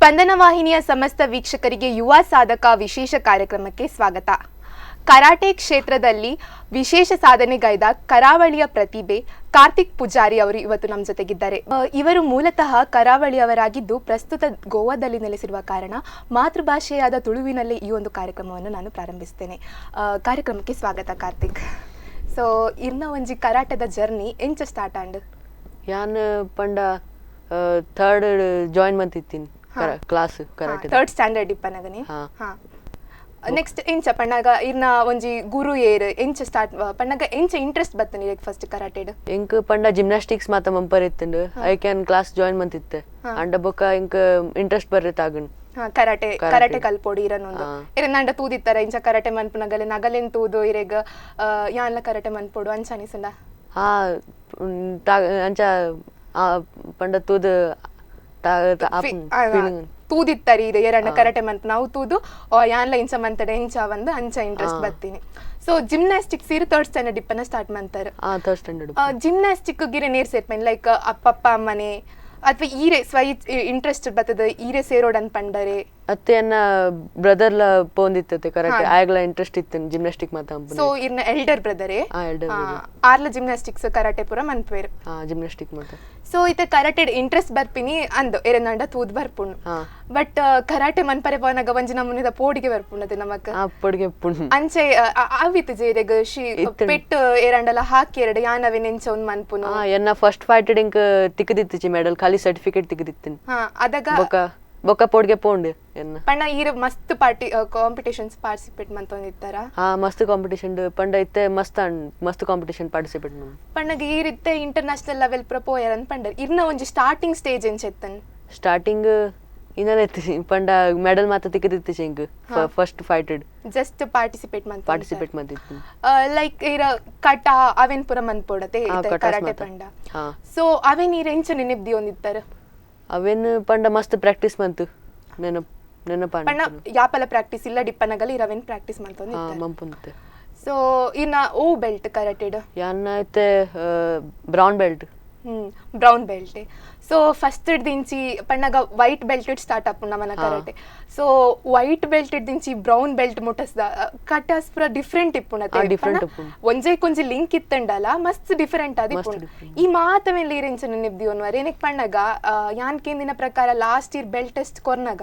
ಸ್ಪಂದನ ವಾಹಿನಿಯ ಸಮಸ್ತ ವೀಕ್ಷಕರಿಗೆ ಯುವ ಸಾಧಕ ವಿಶೇಷ ಕಾರ್ಯಕ್ರಮಕ್ಕೆ ಸ್ವಾಗತ. ಕರಾಟೆ ಕ್ಷೇತ್ರದಲ್ಲಿ ವಿಶೇಷ ಸಾಧನೆಗೈದ ಕರಾವಳಿಯ ಪ್ರತಿಭೆ ಕಾರ್ತಿಕ್ ಪೂಜಾರಿ ಅವರು ಇವತ್ತು ನಮ್ಮ ಜೊತೆಗಿದ್ದಾರೆ. ಇವರು ಮೂಲತಃ ಕರಾವಳಿಯವರಾಗಿದ್ದು ಪ್ರಸ್ತುತ ಗೋವಾದಲ್ಲಿ ನೆಲೆಸಿರುವ ಕಾರಣ ಮಾತೃಭಾಷೆಯಾದ ತುಳುವಿನಲ್ಲೇ ಈ ಒಂದು ಕಾರ್ಯಕ್ರಮವನ್ನು ನಾನು ಪ್ರಾರಂಭಿಸ್ತೇನೆ. ಕಾರ್ಯಕ್ರಮಕ್ಕೆ ಸ್ವಾಗತ ಕಾರ್ತಿಕ್. ಸೊ ಇರ್ನ ಒಂಜಿ ಕರಾಟದ ಜರ್ನಿ ಎಂಚ ಸ್ಟಾರ್ಟ್ ಆಂಡ್? ಯಾನ್ ಪಂಡ ಥರ್ಡ್ ಜಾಯಿನ್ ಮಂತಿತ್ತೀನಿ ಕ್ಲಾಸ್ ಕರಾಟೆ ಥರ್ಡ್ ಸ್ಟ್ಯಾಂಡರ್ಡ್ ಇಪ್ಪನಗನಿ. ನೆಕ್ಸ್ಟ್ ಎಂಚ ಪಣ್ಣಾಗ ಇರ್ನ ಒಂಜಿ ಗುರು ಏರ್ ಎಂಚ ಸ್ಟಾರ್ಟ್ ಪಣ್ಣಾಗ ಎಂಚ ಇಂಟ್ರೆಸ್ಟ್ ಬತ್ತನಿ ಲೈಕ್ ಫಸ್ಟ್ ಕರಾಟೆಡ್? ಇಂಕ್ ಪಂಡ ಜಿಮ್ನಾಸ್ಟಿಕ್ಸ್ ಮಾತ ಮಂಪರ್ ಇತ್ತಂಡು ಐ ಕ್ಯಾನ್ ಕ್ಲಾಸ್ ಜಾಯಿನ್ ಮಂತಿತ್ತೆ ಅಂಡ ಬೊಕ ಇಂಕ್ ಇಂಟ್ರೆಸ್ಟ್ ಬರ್ರೆತಾಗನ್ ಕರಾಟೆ ಕಲ್ಪೋಡಿ ಇರನೊಂದು ಇರನಂಡ ತೂದಿತ್ತರ ಇಂಚ ಕರಾಟೆ ಮನ್ಪುನಗಲೆ ನಗಲೆನ್ ತೂದು ಇರೆಗ ಯಾನ್ಲ ಕರಾಟೆ ಮನ್ಪೋಡು ಅಂಚ ಅನಿಸಂಡ? ಅಂಚ ಪಂಡ ತೂದು ತೂದಿತ್ತರಿ ಇದು ಎರಡ ಕರಾಟೆ ಮನ್ಪು ನಾವು ತೂದು ಯಾನ್ಲ ಇಂಚ ಮಂತಡೆ ಇಂಚ ಒಂದು ಅಂಚ ಇಂಟ್ರೆಸ್ಟ್ ಬರ್ತೀನಿ. ಸೊ ಜಿಮ್ನಾಸ್ಟಿಕ್ಸ್ ಇರು ಥರ್ಡ್ ಸ್ಟ್ಯಾಂಡರ್ಡ್ ಇಪ್ಪನ ಸ್ಟಾರ್ಟ್ ಮಾಡ್ತಾರೆ. ಜಿಮ್ನಾಸ್ಟಿಕ್ ಗಿರೆ ನೇರ್ ಸೇರ್ಪೇನ್ ಲೈಕ್ ಅಪ್ಪಪ್ಪ ಅಮ್ಮನೆ ಅಥವಾ ಈರೆ ಸ್ವೈ ಇಂಟ್ರೆಸ್ಟ್ ಬರ್ತದ ಈರೆ ಸೇರೋಡ್ ಅನ್ ಪಂಡರೆ ಅತ್ತೆ ಅನ್ನ ಬ್ರದರ್ಲ ಪೋಂದಿತ್ತತೆ ಕರಾಟೆ ಆಯ್ಗ್ಲ ಇಂಟ್ರೆಸ್ಟ್ ಇತ್ತು ಜಿಮ್ನಾಸ್ಟಿಕ್ ಮಾತ. ಸೊ ಇರ್ನ ಎಲ್ಡರ್ ಬ್ರದರೇ ಆರ್ಲ ಜಿಮ್ನಾಸ್ಟಿಕ್ಸ್ ಕರಾಟೆ ಪೂರ ಮನ್ಪೇರ್ ಜಿಮ್ನಾಸ್ಟಿಕ್ ಮಾತ. ಸೊ ಇತ್ತೆ ಕರಾಟೆ ಇಂಟ್ರೆಸ್ಟ್ ಬರ್ಪಿನಿ ಅಂದು ಎರನಂಡ ತೂದ್ ಬರ್ಪುಣ್ ಬಟ್ ಕರಾಟೆ ಮನ್ಪರೆ ಪೋನಾಗ ಒಂಜಿ ನಮೂನಿದ ಪೋಡಿಗೆ ಬರ್ಪುಣದೆ ನಮಕ್ ಪೋಡಿಗೆ ಅಂಚೆ ಆವಿತ್ತು ಜೇರೆಗ ಪೆಟ್ ಎರಡಲ ಹಾಕಿ ಎರಡು ಯಾನವೆ ನೆಂಚ ಒಂದ್ ಮನ್ಪುನು ಎನ್ನ ಫಸ್ಟ್ ಫೈಟ್ ಡಿಂಕ್ ತಿಕ್ಕದಿತ್ತು ಮೆಡಲ್ ಖಾಲಿ ಸರ್ಟಿಫಿಕೇಟ್ ತಿಕ್ಕದಿತ್ತು ಅದಾಗ ಬೊಕ್ಕ ಪೋಡ್ಗೆ ಪೋಂಡು ಎನ್ನ ಪಣ್ಣ ಈರ ಮಸ್ತ್ ಕಾಂಪಿಟೇಷನ್ಸ್ ಪಾರ್ಟಿಸಿಪೇಟ್ ಮಂತೊಂದಿತ್ತಾರ? ಮಸ್ತ್ ಕಾಂಪಿಟೇಷನ್ ಪಂಡ ಇತ್ತೆ ಮಸ್ತ್ ಕಾಂಪಿಟೇಷನ್ ಪಾರ್ಟಿಸಿಪೇಟ್ ಮನ್ ಪಣ್ಣಗೆ ಈರಿತ್ತೆ ಇಂಟರ್ನ್ಯಾಷನಲ್ ಲೆವೆಲ್ ಪ್ರಪೋಯರ್ ಅನ್ ಪಂಡ ಇರ್ನ ಒಂಜಿ ಸ್ಟಾರ್ಟಿಂಗ್ ಸ್ಟೇಜ್ ಎಂಚೆತ್ತನ್? ಸ್ಟಾರ್ಟಿಂಗ್ ಇನ್ನೈತಿ ಪಂಡ ಮೆಡಲ್ ಮಾತ ತಿಕ್ಕದಿತ್ತು ಇಂಕ್ ಫಸ್ಟ್ ಫೈಟೆಡ್ ಜಸ್ಟ್ ಪಾರ್ಟಿಸಿಪೇಟ್ ಮಂತಿತ್ತು ಲೈಕ್ ಇರ ಕಟ ಅವೆನ್ ಪುರ ಮನ್ಪೋಡತೆ ಕರಾಟೆ ಪಂಡ. ಸೊ ಅವೆನ್ ಈರ ಎಂಚ ನೆನಪ್ದಿ ಒಂದಿತ್ತಾರ? ಅವೇನ್ ಪಂಡ ಮಸ್ತ್ ಪ್ರಾಕ್ಟೀಸ್ ಮಂತು ಪಣ್ಣ ಯಾಪಲ ಪ್ರಾಕ್ಟೀಸ್ ಇಲ್ಲ ಡಿಪ್ಪನಗಲಿ ಇರವೆನ್ ಪ್ರಾಕ್ಟೀಸ್ ಮಂತೊಂದಿತ್ತೆ. ಸೊ ಇನ್ನ ಓ ಬೆಲ್ಟ್ ಕರಾಟೆಡ್ ಯಾನ್ನ ಐತೆ brown belt. Brown belt. So first ದಿಂಚಿ ಪಣ್ಣಗ ವೈಟ್ ಬೆಲ್ಟ್ ಸ್ಟಾರ್ಟ್ ಅಪ್ಪು ನಮನ ಕರಾಟೆ. ಸೊ ವೈಟ್ ಬೆಲ್ಟ್ ದಿಂಚಿ ಬ್ರೌನ್ ಬೆಲ್ಟ್ ಮುಟ್ಟಸ್ದ ಕಟಾಸ್ ಪುರ ಡಿಫ್ರೆಂಟ್ ಇಪ್ಪುಣತೆ ಒಂಜೈ ಕೊಂಜಿ ಲಿಂಕ್ ಇತ್ತಂಡಲ ಮಸ್ತ್ ಡಿಫರೆಂಟ್ ಆದ ಇಪ್ಪುಂಡು. ಈ ಮಾತವೆಲ್ಲ ಇರೆಂಚ ನೆನಪ್ದಿ ಒನ್ವರ್ ಏನಕ್ ಪಣ್ಣಗ ಯಾನ್ ಕೇಂದಿನ ಪ್ರಕಾರ ಲಾಸ್ಟ್ ಇಯರ್ ಬೆಲ್ಟ್ ಟೆಸ್ಟ್ ಕೊರ್ನಗ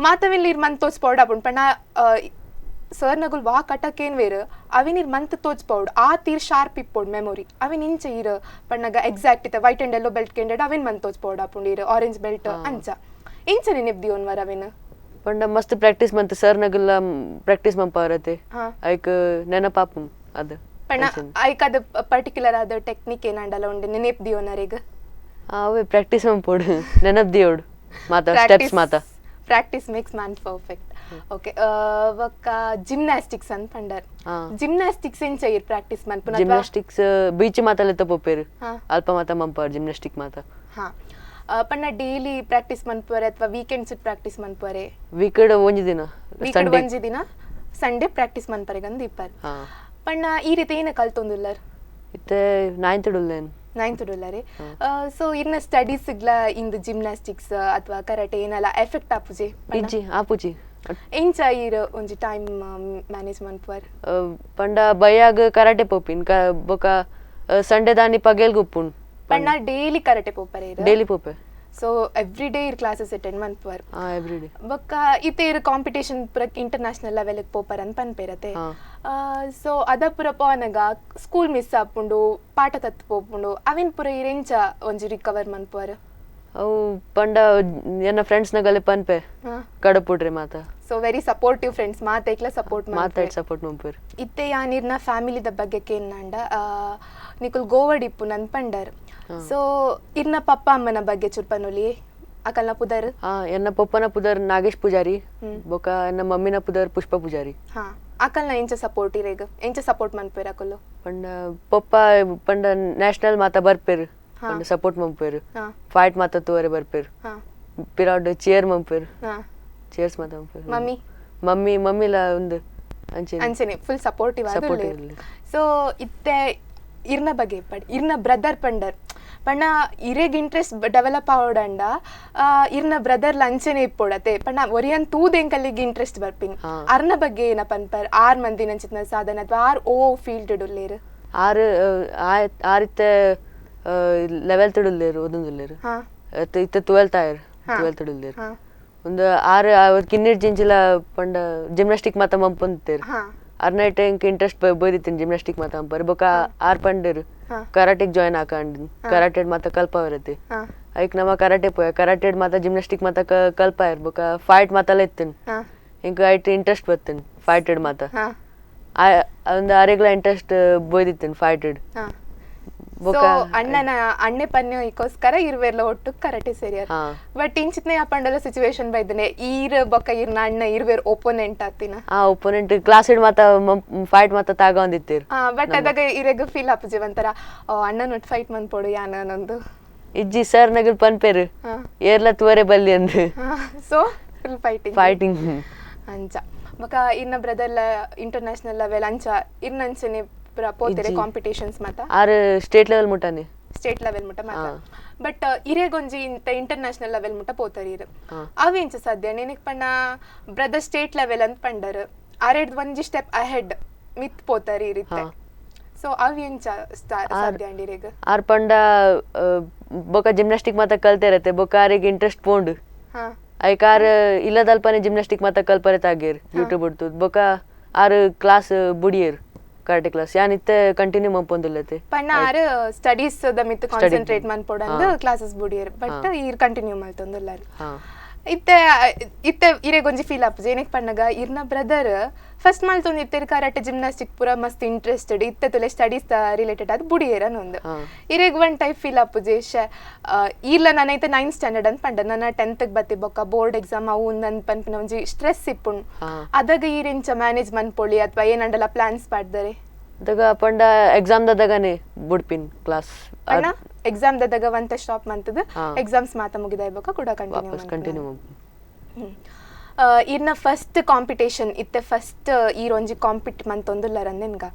ಮಾತವೆಲ್ಲ ಇರ್ ಮನ್ ತೋಚ್ಪೌಡ್ ಅಪ್ಪುಂಡು ಪಣ್ಣ ಸರ್ ನಗುಲ್ ವಾ ಕಟಕೇನ್ ವೇರ್ ಅವಿನ್ ಇರ್ ಮಂತ್ ತೋಚ್ಪೌಡ್ ಆ ತೀರ್ ಶಾರ್ಪ್ ಇಪ್ಪೋಡ್ ಮೆಮೊರಿ ಅವಿನ್ ಇಂಚ ಇರ್ ಪಣ್ಣಗ ಎಕ್ಸಾಕ್ಟ್ ಇತ್ತ ವೈಟ್ ಅಂಡ್ ಎಲ್ಲೋ ಬೆಲ್ಟ್ ಕೆಂಡೆಡ್ ಅವಿನ್ ಮಂತ್ ತೋಚ್ಪೌಡ್ ಅಪ್ಪುಂಡು ಇರ್ ಆರೆಂಜ್ ಬೆಲ್ಟ್ ಅಂಚ ಇಂಚ ನೆನಪ್ದಿ ಒನ್ವರ್ ಅವಿನ್ ಪಂಡ ಮಸ್ತ್ ಪ್ರಾಕ್ಟೀಸ್ ಮಂತ್ ಸರ್ ನಗುಲ್ಲ ಪ್ರಾಕ್ಟೀಸ್ ಮಂಪಾರತೆ ಐಕ್ ನೆನಪಾಪು ಅದ ಪಣ್ಣ ಐಕ್ ಅದ ಪರ್ಟಿಕ್ಯುಲರ್ ಆದ ಟೆಕ್ನಿಕ್ ಏನಂಡಲ ಉಂಡೆ ನೆನಪ್ದಿ ಒನರಿಗ ಅವೇ ಪ್ರಾಕ್ಟೀಸ್ ಮಂಪೋಡು ನೆನಪ್ದಿ ಓಡು ಮಾತ ಸ್ಟೆಪ್ಸ್ ಮಾತ practice makes man perfect. Okay ಒಕ್ಕ ಜಿಮ್ನಾಸ್ಟಿಕ್ಸ್ ಅನ್ ಪಂಡರ್ ಜಿಮ್ನಾಸ್ಟಿಕ್ಸ್ ಎಂಚ ಇರ್ ಪ್ರಾಕ್ಟೀಸ್ ಮನ್ಪುನ? ಜಿಮ್ನಾಸ್ಟಿಕ್ಸ್ ಬೀಚ್ ಮಾತಲೆತ್ತ ಪೋಪೇರು ಅಲ್ಪ ಮಾತ ಮಂಪಾರ್ ಜಿಮ್ನಾಸ್ಟಿಕ್ ಮಾತ. ಪಣ್ಣ ಡೈಲಿ ಪ್ರಾಕ್ಟೀಸ್ ಮನ್ಪುವರೆ ಅಥವಾ ವೀಕೆಂಡ್ಸ್ ಪ್ರಾಕ್ಟೀಸ್ ಮನ್ಪುವರೆ? ವೀಕೆಂಡ್ ಒಂಜಿ ದಿನ ಸಂಡೇ ಪ್ರಾಕ್ಟೀಸ್ ಮನ್ಪರೆ ಗಂದ ಇಪ್ಪರ್. ಪಣ್ಣ ಈ ರೀತಿ ಏನ ಕಲ್ತೊಂದುಲ್ಲರ್? ಇತ್ತೆ ನೈನ್ತ್ ಡೊಲ್ಲರೆ. ಸೊ ಇರ್ನ ಸ್ಟಡೀಸ್ ಸಿಗ್ಲ ಇಂದು ಜಿಮ್ನಾಸ್ಟಿಕ್ಸ್ ಅಥವಾ ಕರಾಟೆ ಏನಲ್ಲ ಎಫೆಕ್ಟ್ ಆಪುಜಿ ಆಪುಜಿ ಎಂಚ ಇರ ಒಂಜಿ ಟೈಮ್ ಮ್ಯಾನೇಜ್ ಮನ್ಪುವರ್? ಪಂಡ ಬಯ್ಯಾಗ ಕರಾಟೆ ಪೋಪಿನ್ ಬೊಕ ಸಂಡೆ ದಾನಿ ಪಗೆಲ್ ಗುಪ್ಪುನ್ ಪಣ್ಣ ಡೈಲಿ ಕರಾಟೆ ಪೋಪರೆ ಡೈಲಿ ಪೋಪೆ. ಸೊ ಎವ್ರಿ ಡೇ ಇರ್ ಕ್ಲಾಸಸ್ ಅಟೆಂಡ್ ಮನ್ಪುವರ್ ಎವ್ರಿ ಡೇ ಬೊಕ್ಕ ಇತ್ತೆ ಇರ್ ಕಾಂಪಿಟೇಷನ್ ಪುರ ಇಂಟರ್ನ್ಯಾಷನಲ್ ಲೆವೆಲ್ ಪೋಪರ್ ಅನ್ ಪನ್ಪೇರತೆ. ಸೊ ಅದ ಪುರ ಪೋನಗ ಸ್ಕೂಲ್ ಮಿಸ್ ಆಪುಂಡು ಪಾಠ ತತ್ ಪೋಪುಂಡು ಅವಿನ್ ಪುರ ಇರೆಂಚ ಒಂಜಿ ರಿಕವರ್ ಮನ್ಪುವರ್? ಅವು ಪಂಡ ಎನ್ನ ಫ್ರೆಂಡ್ಸ್ ನಗಲೆ ಪನ್ಪೆ ಕಡಪುಡ್ರೆ ಮಾತ. ಸೊ ವೆರಿ ಸಪೋರ್ಟಿವ್ ಫ್ರೆಂಡ್ಸ್ ಮಾತೈಕ್ಲ ಸಪೋರ್ಟ್ ಮಂಪುರ್. ಇತ್ತೆ ಯಾನಿರ್ನ ಫ್ಯಾಮಿಲಿದ ಬಗ್ಗೆ ಕೇನ್ನಂಡ ನಿಕುಲ್ ಗೋವಡಿಪ್ಪು ನನ್ ಪಂಡರ್. ಸೊ ಇರ್ನ ಪಪ್ಪ ಅಮ್ಮನ ಬಗ್ಗೆ ಚುರ್ಪನುಲಿ ಅಕಲ್ನ ಪುದರ್? ಎನ್ನ ಪಪ್ಪನ ಪುದರ್ ನಾಗೇಶ್ ಪೂಜಾರಿ ಬೊಕ ಎನ್ನ ಮಮ್ಮಿನ ಪುದರ್ ಪುಷ್ಪ ಪೂಜಾರಿ. ಅಕಲ್ನ ಎಂಚ ಸಪೋರ್ಟ್ ಇರೇಗ ಎಂಚ ಸಪೋರ್ಟ್ ಮನ್ಪೇರ್ ಅಕಲ್ಲು? ಪಂಡ ಪಪ್ಪ ಪಂಡ ನ್ಯಾಷನಲ್ ಮಾತ ಬರ್ಪೇರು ಪಂಡ ಸಪೋರ್ಟ್ ಮಂಪೇರು ಫೈಟ್ ಮಾತ ತೋರೆ ಬರ್ಪೇರು ಪಿರಾಡ್ ಚೇರ್ ಮಂಪೇರು ಚೇರ್ಸ್ ಮಾತ ಮಂಪೇರು. ಮಮ್ಮಿಲ ಒಂದು ಅಂಚನೆ ಫುಲ್ ಸಪೋರ್ಟಿವ್. ಸೊ ಇತ್ತೆ ಇರ್ನ ಬಗ್ಗೆ ಪಡ್ ಇರ್ನ ಬ್ರದರ್ ಪಂಡರ್ ಪಣ್ಣ ಇರೆಗ್ ಇಂಟ್ರೆಸ್ಟ್ ಡೆವಲಪ್ ಆವಡಂಡ ಇರ್ನ ಬ್ರದರ್ ಲಂಚನೆ ಇಪ್ಪೊಡತೆ ಪಣ್ಣ ಒರಿಯನ್ ತೂದೆಂಕಲ್ಲಿಗೆ ಇಂಟ್ರೆಸ್ಟ್ ಬರ್ಪಿನ್ ಅರ್ನ ಬಗ್ಗೆ ಏನ ಪನ್ಪರ್ 6 ಮಂದಿ ನಂಚಿನ ಸಾಧನ ಅಥವಾ 6 ಫೀಲ್ಡ್ ಉಳ್ಳೇರು 6 ಲೆವೆಲ್ ತುಡುಲ್ಲೇರು ಓದುಂದುಲ್ಲೇರು ಇತ್ತ 12th ಆಯರ್ 12th ಉಳ್ಳೇರು ಒಂದು 6 ಕಿನ್ನೀರ್ ಜಿಂಜಿಲ ಪಂಡ ಜಿಮ್ನಾಸ್ಟಿಕ್ ಮಾತ ಮಂಪೊಂದಿತ್ತೇರು ಅರ್ನೈಟ್ ಇಂಕ್ ಇಂಟ್ರೆಸ್ಟ್ ಬೋದಿತ್ತಿನ ಜಿಮ್ನಾಸ್ಟಿಕ್ ಮಾತ ಮಂಪರ್ ಬೊಕ 6 ಪಂಡೇರು ಕರಾಟೆಗ್ ಜಾಯಿನ್ ಆಕಂಡ್ ಕರಾಟೆಡ್ ಮಾತ ಕಲ್ಪ ಬರತ್ತೆ ಐಕ್ ನಮ ಕರಾಟೆ ಪೋಯ ಕರಾಟೆಡ್ ಮಾತ ಜಿಮ್ನಾಸ್ಟಿಕ್ ಮಾತ ಕಲ್ಪ ಇರ್ ಬೊಕ ಫೈಟ್ ಮಾತಲ್ಲ ಇತ್ತಿನ್ ಇಂಕ್ ಐಟ್ ಇಂಟ್ರೆಸ್ಟ್ ಬತ್ತಿನ್ ಫೈಟೆಡ್ ಮಾತ ಒಂದು ಅರೆಗ್ಲ ಇಂಟ್ರೆಸ್ಟ್ ಬೋದಿತ್ತಿನ್ ಫೈಟೆಡ್ ಸೊ ಅಣ್ಣನ ಅಣ್ಣೆ ಪನ್ಯ ಇಕೋಸ್ಕರ ಇರ್ವೆರ್ಲ ಒಟ್ಟು ಕರಾಟೆ ಸೇರಿಯರ್ ಬಟ್ ಇಂಚಿತ್ನೆ ಅಪ್ಪಂಡಲ ಸಿಚುವೇಶನ್ ಬೈದನೆ ಈರ್ ಬೊಕ ಇರ್ನ ಅಣ್ಣ ಇರ್ವೆರ್ ಒಪೋನೆಂಟ್ ಆತಿನ ಒಪೋನೆಂಟ್ ಕ್ಲಾಸ್ ಇಡ್ ಮಾತ ಫೈಟ್ ಮಾತ ತಾಗ ಒಂದಿತ್ತೀರ್ ಬಟ್ ಅದಾಗ ಇರೆಗ ಫೀಲ್ ಆಪುಜಿ ಒಂಥರ ಅಣ್ಣನ ಒಟ್ಟು ಫೈಟ್ ಮನ್ಪೊಡು ಯಾನೊಂದು ಇಜ್ಜಿ ಸರ್ ನಗಲ್ ಪನ್ಪೇರು ಏರ್ಲ ತುವರೆ ಬಲ್ಲಿ ಅಂದ್ ಸೊ ಫುಲ್ ಫೈಟಿಂಗ್ ಅಂಚ ಬೊಕ ಇರ್ನ ಬ್ರದರ್ಲ ಇಂಟರ್ನ್ಯಾಷನಲ್ ಲೆವೆಲ್ ಅಂಚ ಇರ್ನಂಚನೆ ಪೋತೆರೆ ಕಾಂಪಿಟೇಷನ್ಸ್ ಮಾತ ಆರ್ ಸ್ಟೇಟ್ ಲೆವೆಲ್ ಮುಟ್ಟನೆ ಸ್ಟೇಟ್ ಲೆವೆಲ್ ಮುಟ್ಟ ಮಾತ ಬಟ್ ಇರೆಗೊಂಜಿ ಇಂತ ಇಂಟರ್ನ್ಯಾಷನಲ್ ಲೆವೆಲ್ ಮುಟ್ಟ ಪೋತರಿ ಇರು ಅವೇಂಚ ಸಾಧ್ಯ ನೆನಕ್ ಪಣ್ಣ ಬ್ರದರ್ ಸ್ಟೇಟ್ ಲೆವೆಲ್ ಅಂತ ಪಂಡರ್ ಆರೆಡ್ ಒಂಜಿ ಸ್ಟೆಪ್ ಅಹೆಡ್ ಮಿತ್ ಪೋತರಿ ಇರುತ್ತೆ ಸೊ ಅವೇಂಚ ಸಾಧ್ಯ ಅಂಡಿರೆಗ ಆರ್ ಪಂಡ ಬೊಕ ಜಿಮ್ನಾಸ್ಟಿಕ್ ಮಾತ ಕಲ್ತೆ ಇರತ್ತೆ ಬೊಕ ಆರಿಗೆ ಇಂಟ್ರೆಸ್ಟ್ ಪೋಂಡು ಐಕಾರ್ ಇಲ್ಲದಲ್ಪನೆ ಜಿಮ್ನಾಸ್ಟಿಕ್ ಮಾತ ಕಲ್ಪರೆ ತಾಗೇರ್ ಯೂಟ್ಯೂಬ್ ಉಡ್ತು ಬೊಕ ಆರ್ ಕ್ಲಾಸ್ ಬುಡಿಯೇರ್ ಕರಾಟೆ ಕ್ಲಾಸ್ ಯಾನ್ ಇತ್ತೆ ಕಂಟಿನ್ಯೂ ಮಂಪೊಂದುಲ್ಲತೆ ಪಣ್ಣ ಆರ್ ಸ್ಟಡೀಸ್ ದ ಮಿತ್ ಕಾನ್ಸಂಟ್ರೇಟ್ ಮನ್ಪೊಡಂದು ಕ್ಲಾಸಸ್ ಬುಡಿಯರ್ ಬಟ್ ಈರ್ ಕಂಟಿನ್ಯೂ ಮಲ್ತೊಂದುಲ್ಲಾರು ಇತ್ತೆ ಇರೆಗೊಂಜಿ ಫೀಲ್ ಆಪುಜಿ ಏನಕ್ ಪಣ್ಣಗ ಇರ್ನ ಬ್ರದರ್ ಫಸ್ಟ್ ಮಲ್ತೊಂದಿತ್ತೆರ್ ಕರಾಟೆ ಜಿಮ್ನಾಸ್ಟಿಕ್ ಪೂರ ಮಸ್ತ್ ಇಂಟ್ರೆಸ್ಟೆಡ್ ಇತ್ತೆ ತುಲೆ ಸ್ಟಡೀಸ್ ರಿಲೇಟೆಡ್ ಅದು ಬುಡಿಯರ್ ಅನ್ನೊಂದು ಇರೆಗ್ ಒನ್ ಟೈಪ್ ಫೀಲ್ ಆಪುಜಿ ಈರ್ಲ ನಾನೈತೆ 9th ಸ್ಟ್ಯಾಂಡರ್ಡ್ ಅಂತ ಪಂಡ ನನ್ನ 10th ಬತ್ತಿ ಬೊಕ್ಕ ಬೋರ್ಡ್ ಎಕ್ಸಾಮ್ ಅವು ನನ್ ಪನ್ಪಿನ ಒಂಜಿ ಸ್ಟ್ರೆಸ್ ಇಪ್ಪುಂಡು ಅದಾಗ ಈರೆಂಚ ಮ್ಯಾನೇಜ್ ಮನ್ಪೊಳಿ ಅಥವಾ ಏನಂಡಲ ಪ್ಲಾನ್ಸ್ ಪಾಡ್ದರೆ ದಗ ಪಂಡ ಎಕ್ಸಾಮ್ ದದಗನೆ ಬುಡ್ಪಿನ್ ಕ್ಲಾಸ್ ಅಣ್ಣ ಎಕ್ಸಾಮ್ ದದಗ ಒಂತ ಸ್ಟಾಪ್ ಮಂತದ ಎಕ್ಸಾಮ್ಸ್ ಮಾತ ಮುಗಿದ ಇಬಕ ಕೂಡ ಕಂಟಿನ್ಯೂ ಇರ್ನ ಫಸ್ಟ್ ಕಾಂಪಿಟೇಷನ್ ಇತ್ತೆ ಫಸ್ಟ್ ಈರೊಂಜಿ ಕಾಂಪಿಟ್ ಮಂತೊಂದುಲ್ಲರಂದೆನ್ಗ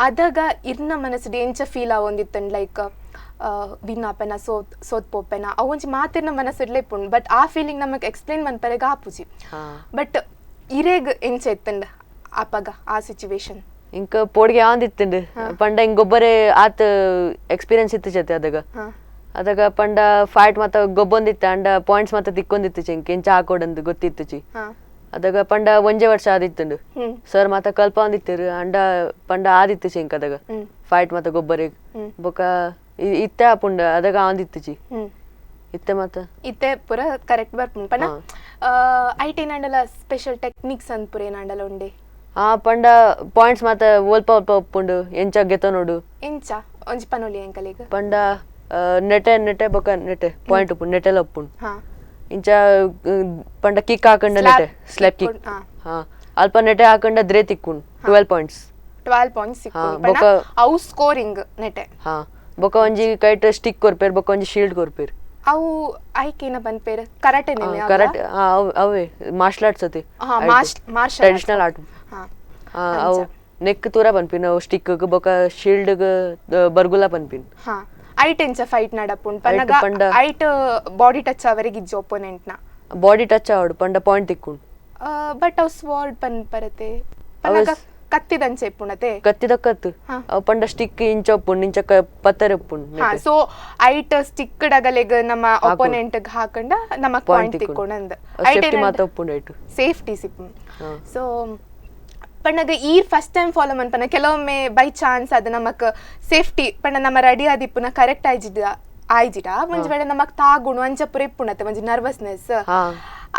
ಅದಾಗ ಇರ್ನ ಮನಸ್ಸು ಎಂಚ ಫೀಲ್ ಆವೊಂದಿತ್ತಂಡ್ ಲೈಕ್ ವಿನ್ ಆಪೆನ ಸೋತ್ ಪೋಪೆನ ಅವೊಂಜಿ ಮಾತಿರ್ನ ಮನಸ್ಸಿಡ್ಲೆ ಇಪ್ಪುಂಡು ಬಟ್ ಆ ಫೀಲಿಂಗ್ ನಮಗ್ ಎಕ್ಸ್ಪ್ಲೇನ್ ಮನ್ಪರೆಗ ಆಪುಜಿ ಬಟ್ ಇರೇಗ್ ಎಂಚ ಇತ್ತಂಡ್ ಆಪಗ ಆ ಸಿಚುವೇಶನ್ ಇಂಕ ಪೋಡ್ಗೆ ಯಾವಂದಿತ್ತಂಡ್ ಪಂಡ ಹಿಂಗ್ ಗೊಬ್ಬರೇ ಆತ ಎಕ್ಸ್ಪೀರಿಯನ್ಸ್ ಇತ್ತು ಜೊತೆ ಅದಾಗ ಪಂಡ ಫೈಟ್ ಮಾತ ಗೊಬ್ಬೊಂದಿತ್ತ ಅಂಡ ಪಾಯಿಂಟ್ಸ್ ಮಾತ ತಿಕ್ಕೊಂದಿತ್ತು ಇಂಕ ಎಂಚ ಹಾಕೋಡಂದು ಗೊತ್ತಿತ್ತು ಚಿ ಅದಾಗ ಪಂಡ ಒಂಜೆ ವರ್ಷ ಆದಿತ್ತಂಡು ಸರ್ ಮಾತ ಕಲ್ಪ ಒಂದಿತ್ತರು ಅಂಡ ಪಂಡ ಆದಿತ್ತು ಚಿ ಇಂಕ ಅದಾಗ ಫೈಟ್ ಮಾತ ಗೊಬ್ಬರೇ ಬೊಕ ಇತ್ತೆ ಆಪುಂಡ ಅದಾಗ ಆಂದಿತ್ತು ಚಿ ಇತ್ತೆ ಮಾತ ಇತ್ತೆ ಪೂರ ಕರೆಕ್ಟ್ ಬರ್ಪುಂಡು ಪಂಡ ಐಟೇನ್ ಅಂಡಲ ಸ್ಪೆಷಲ್ ಟೆಕ್ನಿಕ್ಸ್ ಅಂತ ಪೂರ ಏನಂಡಲ ಉಂಡೆ ಪಂಡ ಪಾಯಿಂಟ್ಸ್ ಮಾತ ಒಲ್ಪ ಒಪ್ಪುಂಡು ಎಂಚ ಗೆತ ನೋಡು ಎಂಚ ಒಂಜಿ ಪನೊಲಿ ಎಂಕಲಿಗ ಪಂಡ ನೆಟೆ ಬೊಕ ನೆಟೆ ಪಾಯಿಂಟ್ ಉಪ್ಪುಂಡು ನೆಟೆಲ ಉಪ್ಪುಂಡು ಇಂಚ ಪಂಡ ಕಿಕ್ ಹಾಕಂಡ ನೆಟೆ ಸ್ಲ್ಯಾಪ್ ಕಿಕ್ ಅಲ್ಪ ನೆಟೆ ಹಾಕಂಡ ದ್ರೆ ತಿಕ್ಕುಂಡು 12 ಪಾಯಿಂಟ್ಸ್ ಬೊಕ ಅವು ಸ್ಕೋರಿಂಗ್ ನೆಟೆ ಬೊಕ ಒಂಜಿ ಕೈಟ್ ಸ್ಟಿಕ್ ಕೊರ್ಪೇರ್ ಬೊಕ ಒಂಜಿ ಶೀಲ್ಡ್ ಕೊರ್ಪೇರ್ ಅವು ಐಕೇನ ಬನ್ಪೇರ್ ಕರಾಟೆ ಕರಾಟೆ ಅವೇ ಮಾರ್ಷಲ್ ಆರ್ಟ್ಸ್ ಅತಿ ಟ್ರೆಡಿಷನಲ್ ಆರ್ಟ್ ಅವು ನೆಕ್ ತೂರ ಬನ್ಪಿನ್ ಅವು ಸ್ಟಿಕ್ ಬೊಕ ಶೀಲ್ಡ್ ಬರ್ಗುಲ ಬನ್ಪಿನ್ ಐಟ್ ಎಂಚ ಫೈಟ್ ನಡಪುಂಡು ಪಂಡ ಐಟ್ ಬಾಡಿ ಟಚ್ ಅವರಿಗೆ ಇಜ್ಜಿ ಒಪೋನೆಂಟ್ ನ ಬಾಡಿ ಟಚ್ ಆವಡು ಪಂಡ ಪಾಯಿಂಟ್ ತಿಕ್ಕುಂಡು ಬಟ್ ಅವು ಸ್ವಾರ್ಡ್ ಪರತೆ ಪನ್ನಗ ಕತ್ತಿದಂಚೆ ಇಪ್ಪುಣತೆ ಕತ್ತಿದ ಕತ್ತು ಅವು ಪಂಡ ಸ್ಟಿಕ್ ಇಂಚ ಒಪ್ಪುಂಡು ಇಂಚ ಪತ್ತರೆ ಒಪ್ಪುಂಡು ಸೊ ಐಟ್ ಸ್ಟಿಕ್ ಡಗಲೆಗ್ ನಮ್ಮ ಒಪೋನೆಂಟ್ ಹಾಕಂಡ ನಮಕ್ ಪಾಯಿಂಟ್ ತಿಕ್ಕೊಂಡ್ ಸೇಫ್ಟಿ ಮಾತ ಒಪ್ಪುಂಡು ಐಟ್ ಸೇಫ್ಟಿ ಸಿಪ್ಪು ಸೊ ಪಣ್ಣಗ ಈ ಫಸ್ಟ್ ಟೈಮ್ ಫಾಲೋ ಮನ್ಪನ ಕೆಲವೊಮ್ಮೆ ಬೈ ಚಾನ್ಸ್ ಅದು ನಮಕ್ ಸೇಫ್ಟಿ ಪಣ್ಣ ನಮ್ಮ ರೆಡಿ ಆದಿಪ್ಪುನ ಕರೆಕ್ಟ್ ಆಯ್ಜಿಡ ಒಂಜಿ ವೇಳೆ ನಮಕ್ ತಾಗುಣು ಅಂಚ ಪುರ ಇಪ್ಪುಣತೆ ಒಂಜಿ ನರ್ವಸ್ನೆಸ್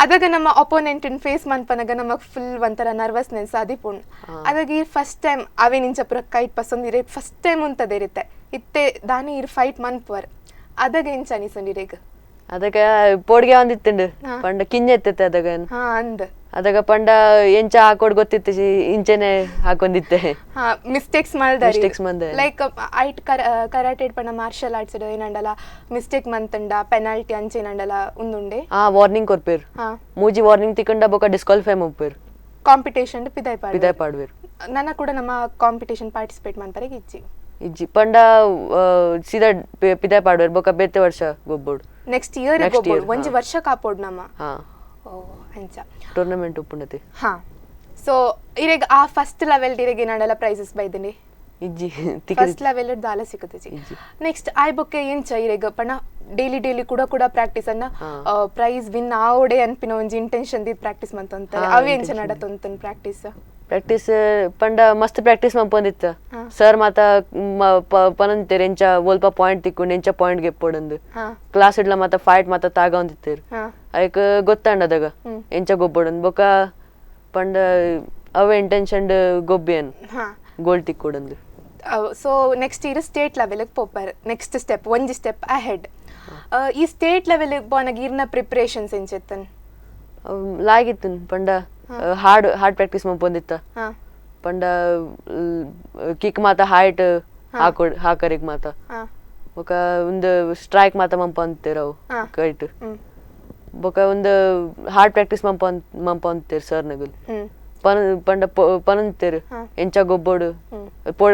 ಅದಾಗ ನಮ್ಮ ಅಪೋನೆಂಟ್ ಫೇಸ್ ಮನ್ಪನಗ ನಮಕ್ ಫುಲ್ ಒಂಥರ ನರ್ವಸ್ನೆಸ್ ಆದಿಪ್ಪುಂಡು ಅದಾಗ ಈ ಫಸ್ಟ್ ಟೈಮ್ ಅವೇ ನಿಂಚ ಪುರ ಕೈಟ್ ಪಸಂದಿರೆ ಫಸ್ಟ್ ಟೈಮ್ ಉಂತದೆ ಇರುತ್ತೆ ಇತ್ತೆ ದಾನಿ ಇರ್ ಫೈಟ್ ಮನ್ಪುವರ್ ಅದಾಗ ಎಂಚ ಅನಿಸೊಂಡಿರೇಗ ಅದಕ್ಕೆ ಪೋಡ್ಗೆ ಒಂದಿತ್ತಂಡು ಪಂಡ ಕಿಂಜ ಎತ್ತತ್ತೆ ಅದಾಗ ಅಂದ್ ಅದಾಗ ಪಂಡ ಎಂಚ ಹಾಕೋಡ್ ಗೊತ್ತಿತ್ತು ಇಂಚೆನೆ ಹಾಕೊಂಡಿತ್ತೆ ಮಿಸ್ಟೇಕ್ಸ್ ಮಂದೆ ಲೈಕ್ ಐಟ್ ಕರಾಟೆ ಪಂಡ ಮಾರ್ಷಲ್ ಆರ್ಟ್ಸ್ ಏನಂಡಲ ಮಿಸ್ಟೇಕ್ ಮಂತಂಡ ಪೆನಾಲ್ಟಿ ಅಂಚೆನಂಡಲ ಉಂದುಂಡೆ ವಾರ್ನಿಂಗ್ ಕೊರ್ಪೇರ್ ಮೂಜಿ ವಾರ್ನಿಂಗ್ ತಿಕ್ಕಂಡ ಬೊಕ ಡಿಸ್ಕ್ವಾಲಿಫೈ ಮಪ್ಪೇರ್ ಕಾಂಪಿಟೇಷನ್ ಪಿದಾಯ್ ಪಾಡ್ವೇರ್ ನನ್ನ ಕೂಡ ನಮ್ಮ ಕಾಂಪಿಟೇಷನ್ ಪಾರ್ಟಿಸಿಪೇಟ್ ಮಾಡ್ತಾರೆ ಇಚ್ಚಿ ಇಜ್ಜಿ ಪಂಡ ಸೀದಾ ಪಿದಾಯ ಪಾಡ್ವೇರ್ ಬೊಕ ಬೇತೆ ವರ್ಷ ಗೊಬ್ಬೋಡು ನೆಕ್ಸ್ಟ್ ಇಯರ್ ಗೊಬ್ಬೋಡು ಒಂಜಿ ವರ್ಷ ಕಾಪೋಡು ನಮ್ಮ ಓ ಅಂಚ ಟೂರ್ನಮೆಂಟ್ ಉಪ್ಪುಂಡತೆ ಹಾ ಸೊ ಇರೆಗ್ ಆ ಫಸ್ಟ್ ಲೆವೆಲ್ ಇರೆಗ್ ಏನಡಲ ಪ್ರೈಸಸ್ ಬೈದನೆ ಇಜ್ಜಿ ಫಸ್ಟ್ ಲೆವೆಲ್ ದಾಲ ಸಿಕ್ಕುತ್ತೆ ನೆಕ್ಸ್ಟ್ ಐ ಬೊಕ್ಕೆ ಎಂಚ ಇರೆಗ್ ಪಣ ಡೈಲಿ ಕೂಡ ಪ್ರಾಕ್ಟೀಸ್ ಅನ್ನ ಪ್ರೈಸ್ ವಿನ್ ಆವಡೆ ಅನ್ಪಿನ ಒಂಜಿ ಇಂಟೆನ್ಷನ್ ದಿ ಪ್ರಾಕ್ಟೀಸ್ ಮಂತಂತಾರೆ ಅವು ಎಂಚ ನಡತೊಂತನ್ ಪ್ರಾಕ್ಟೀಸ್ ಪಂಡ ಮಸ್ತ್ ಪ್ರಾಕ್ಟೀಸ್ ಮಂಪೊಂದಿತ್ತ ಸರ್ ಮಾತ ಪನಂತೇರ್ ಎಂಚ ಒಲ್ಪ ಪಾಯಿಂಟ್ ತಿಕ್ಕೊಂಡು ಎಂಚ ಪಾಯಿಂಟ್ ಗೆಪ್ಪೊಡಂದು ಕ್ಲಾಸ್ ಇಡ್ಲ ಮಾತ ಫೈಟ್ ಮಾತ ತಾಗ ಒಂದಿತ್ತೇರ್ ಐಕ್ ಗೊತ್ತಂಡದಾಗ ಎಂಚ ಗೊಬ್ಬೊಡಂದು ಬೊಕ ಪಂಡ ಅವ ಇಂಟೆನ್ಷನ್ ಗೊಬ್ಬಿಯನ್ ಗೋಲ್ ತಿಕ್ಕೊಡಂದು ಸೊ ನೆಕ್ಸ್ಟ್ ಇಯರ್ ಸ್ಟೇಟ್ ಲೆವೆಲ್ಗೆ ಪೋಪರ್ ನೆಕ್ಸ್ಟ್ ಸ್ಟೆಪ್ ಒಂಜಿ ಸ್ಟೆಪ್ ಅಹೆಡ್ ಈ ಸ್ಟೇಟ್ ಲೆವೆಲ್ಗೆ ಬೋನಾಗ ಇರ್ನ ಪ್ರಿಪರೇಷನ್ಸ್ ಎಂಚೆತ್ತನ್ ಲಾಗಿತ್ತು ಪಂಡ ಹಾರ್ಡ್ ಪ್ರಾಕ್ಟೀಸ್ ಮಂಪೊಂದಿತ್ತ ಪಂಡ ಕಿಕ್ ಮಾತ ಹೈಟ್ ಹಾಕರಿಗ್ ಮಾತ ಬೊಕ ಒಂದು ಸ್ಟ್ರೈಕ್ ಮಾತ ಮಂಪೊಂತೇರ್ ಅವು ಕೈಟ್ ಬೊಕ ಒಂದು ಹಾರ್ಡ್ ಪ್ರಾಕ್ಟೀಸ್ ಮಂಪೊಂತೇರ್ ಸರ್ ನಗಲ್ ಪಂಡ ಪನಂತೇರ್ ಎಂಚ ಗೊಬ್ಬೋಡು